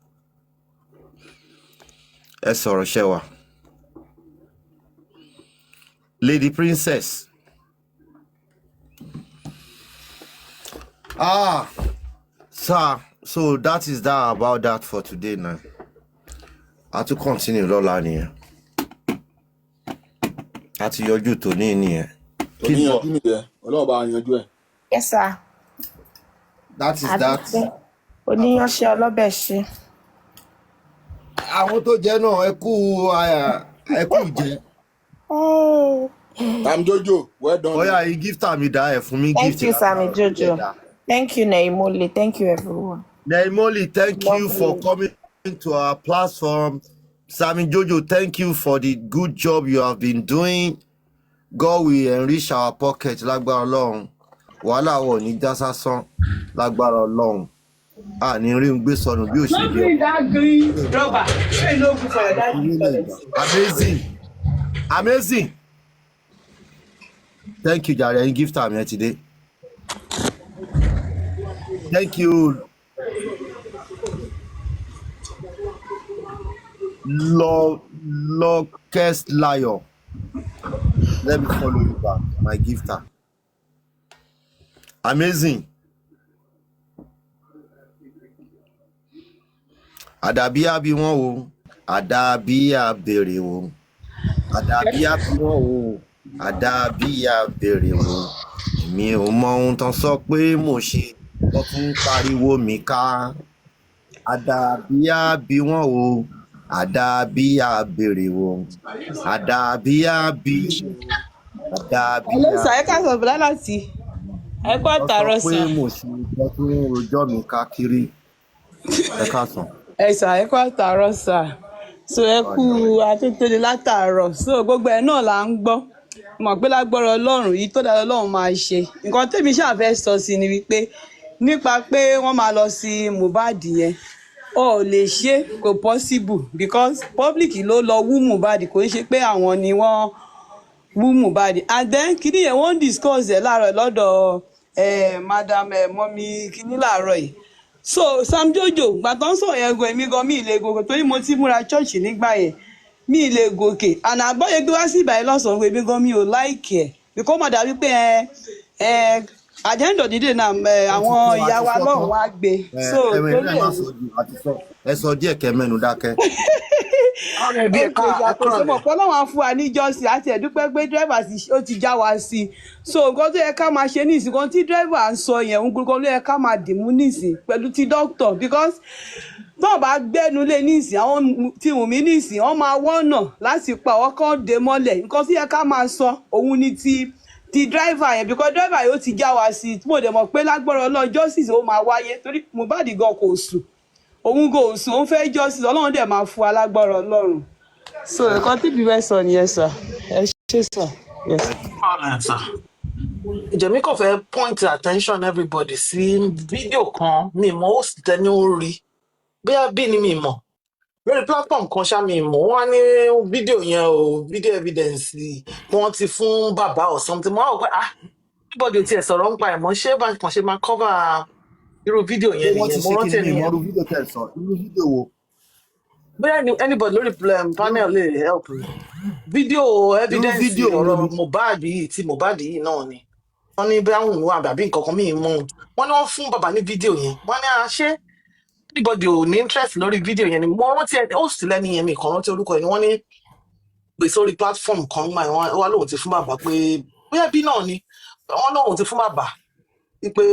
Ẹ sọ̀rọ̀ ṣẹ́wà. Lady Princess. Sir, so that is that about that for today now. I have to continue lọ́la nìyẹn. A ti yọjú tòní nìyẹn. Yes, sir. That is that. Oníyanṣẹ́ ọlọ́bẹ̀ ṣe. Àwọn tó jẹ náà ẹ kú ìjẹ. I'm Jojo. Well done. Oh yeah, you give Tammy that for me. Thank you, Sammy Jojo. Thank you, Naimoli. Thank you, everyone. Naimoli, thank you for coming to our platform. Sammy Jojo, thank you for the good job you have been doing. God will enrich our pocket. Lágbára Ọlọ́run. Wàhálà wọ̀ ní dásásán. Lágbára Ọlọ́run. Ní rí ń gbé sọnù bí òṣèlú. Amazing. Thank you, Jare. You give time here today. Thank you. Locust Lion. Let me follow you back. My gifter. Amazing. Àdàbíyá bí wọ́n o, àdàbíyá béèrè o. Àdàbíyá bí wọ́n o, àdàbíyá béèrè o. Èmi ò mọ ohun tán sọ pé mo ṣe, wọ́n tún pariwo mi ká. Àdàbíyá bí wọ́n o, àdàbíyá béèrè o. Àdàbíyá bí. Hello, sir. Ẹ ká sọ bùlá láti. Ẹ kú àtàárọ̀ sir. Wọ́n sọ pé mo ṣe, wọ́n tún rojọ́ mi káàkiri. Ẹ ká sàn. Ẹ kú àtàárọ̀ sà. So ẹ kú atótóni látàárọ̀. So gbogbo ẹ̀ náà là ń gbọ́. Mọ̀ pé lágbọ́rọ̀ Ọlọ́run yìí tó dára Ọlọ́run máa ṣe. Nǹkan tèmi ṣàfẹ́ sọ sí ni wípé nípa pé wọ́n máa lọ sí Mohbad yẹn. Ó lè ṣe kò possible because public ló lọ wú Mohbad kò ń ṣe pé àwọn ni wọ́n wú Mohbad and then kíní yẹn wọ́n discuss ẹ̀ láàárọ̀ lọ́dọ̀ madam mọ́mí kíní láàárọ̀ yìí so Sam Jojo gbàtàn sọ yẹn gan èmi gan mi ì lè gòkè torí mo ti múra church nígbà yẹn mi ì lè gòkè àná àgbọ̀yẹ gbé wá sí ìbàyẹn lọ́sàn-án pé èmi gan mi ò láìkì ẹ̀ bíkọ́ mọ̀ dàbí pé at the end of the day náà àwọn ìyá wa lọ́rùn wá gbé so torí ẹ sọ díẹ̀ kẹ́ mẹ́nu dákẹ́. àkọsọmọ fọlọ́wọ́n á fún wa ní jọ́sìn àti ẹ̀dúpẹ́ pé dírẹ́fà ó ti já wa sí i so nǹkan tó yẹ ká máa ṣe ní ìsìn kan tí dírẹ́fà ń sọ yẹn ń gbogbo ló yẹ ká máa dìmú ní ìsìn pẹ̀lú ti dókítà because náà bá gbẹ́nu lé ní ìsìn àwọn tí Wùnmí ní ìsìn wọ́n máa wọ́nà láti pa ọwọ́ kan dé mọ́lẹ̀ nǹkan tó yẹ ká máa sọ òun ni ti dírẹ́fà yẹn because dírẹ́fà yóò ti já wa sí i tí mo dẹ̀ mọ̀ pé lágbára Ọlọ́run justice ó máa wáyé torí Mohbad gan kò sùn òun kò sùn òun fẹ́ justice Ọlọ́run dẹ̀ máa fún alágbára Ọlọ́run so nǹkan tí bí wẹ́ẹ́ sọ nìyẹn sà ẹ ṣe sà. ìjẹ̀mí kò fẹ́ point attention everybody sí fídíò kan mi mọ̀ ó sì tẹ́ni ó rí bóyá bí ni mi mọ̀ lórí platform kan ṣá mi mọ̀ wọ́n á ní fídíò yẹn o video evidence wọ́n ti fún bàbá or something wọ́n á wò pé everybody ò tiẹ̀ sọ̀rọ̀ ń pa ẹ̀ mọ́ ṣé bá kàn ṣe máa cover irú fídíò yẹn nìyẹn mo rántí ẹ̀ nìyẹn. irú fídíò tẹ̀ sọ irú fídíò wo. bóyá anybody lórí panel lè help fídíò evidence ọ̀rọ̀ Mohbad yìí tí Mohbad yìí náà ni wọ́n ní bẹ́ẹ̀ àwọn òun àbí nǹkan kan míì mú un wọ́n ní wọ́n fún bàbá ní fídíò yẹn wọ́n ní ṣé anybody ò ní interest lórí fídíò yẹn ni mo rántí ẹ̀ ó sì lẹ́ni yẹn mi kàn rántí orúkọ yẹn wọ́n ní gbèsè orí platform kan máa wá lóun ti fún bàbá pé bóyá bí náà ni wọ́n lóun ti fún bàbá pé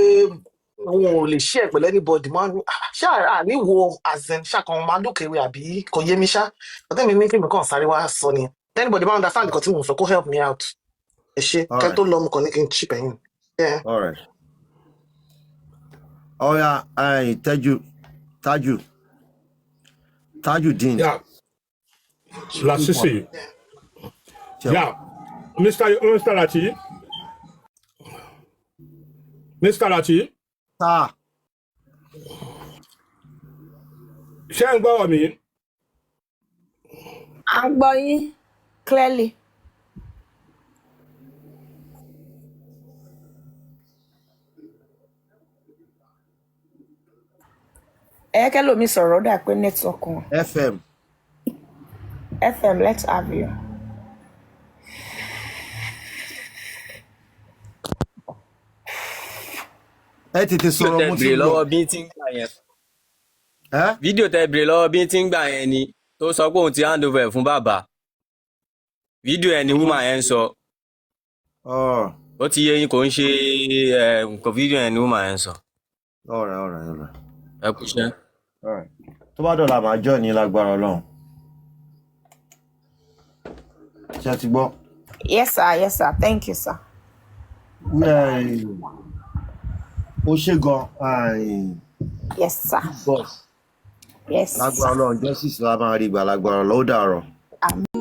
òun ò lè ṣe ẹ̀ pẹ̀lú anybody máa ń ṣe àníwò àzẹn ṣàkàn máa lókèwé àbí kò yé mi ṣá ọtí mi ní kí mi kàn sáré wá sọ ni anybody máa understand nǹkan tí mo fẹ́ kó help me out ẹ ṣe kẹ́ tó lọ mo kàn ní kí n chip ẹ̀yìn. ọ̀ya Tajudeen. Yeah. Lasisi. Yeah. Mr. Lati. Mr. Lati. Sir. Ṣé ń gbọ́ mi? À ń gbọ́ yín clearly. Kẹ́ lómi sọ̀rọ̀ dà pé network wọn. FM, let's have you. Ẹ tètè sọ̀rọ̀ mo ti gbọ́. lọ́wọ́ bí tí ń gbà yẹn. Fídíò tẹ́ bèrè lọ́wọ́ bí tí ń gbà yẹn ni tó sọ pé òun ti hand over fún bàbá. Fídíò yẹn ni woman yẹn ń sọ. Ó ti yé yín kò ń ṣe nǹkan fídíò yẹn ni woman yẹn ń sọ. Alright. Ẹ kú iṣẹ́. Tó bá dọ̀la máa jọ́ ní lágbára Ọlọ́run. Ṣé ti gbọ́? Yes sir, thank you sir. Ó ṣe gan. Yes sir. Boss. Yes. Lágbára Ọlọ́run justice la máa rí gbà lágbára Ọlọ́run ó dàárọ̀. Àmín.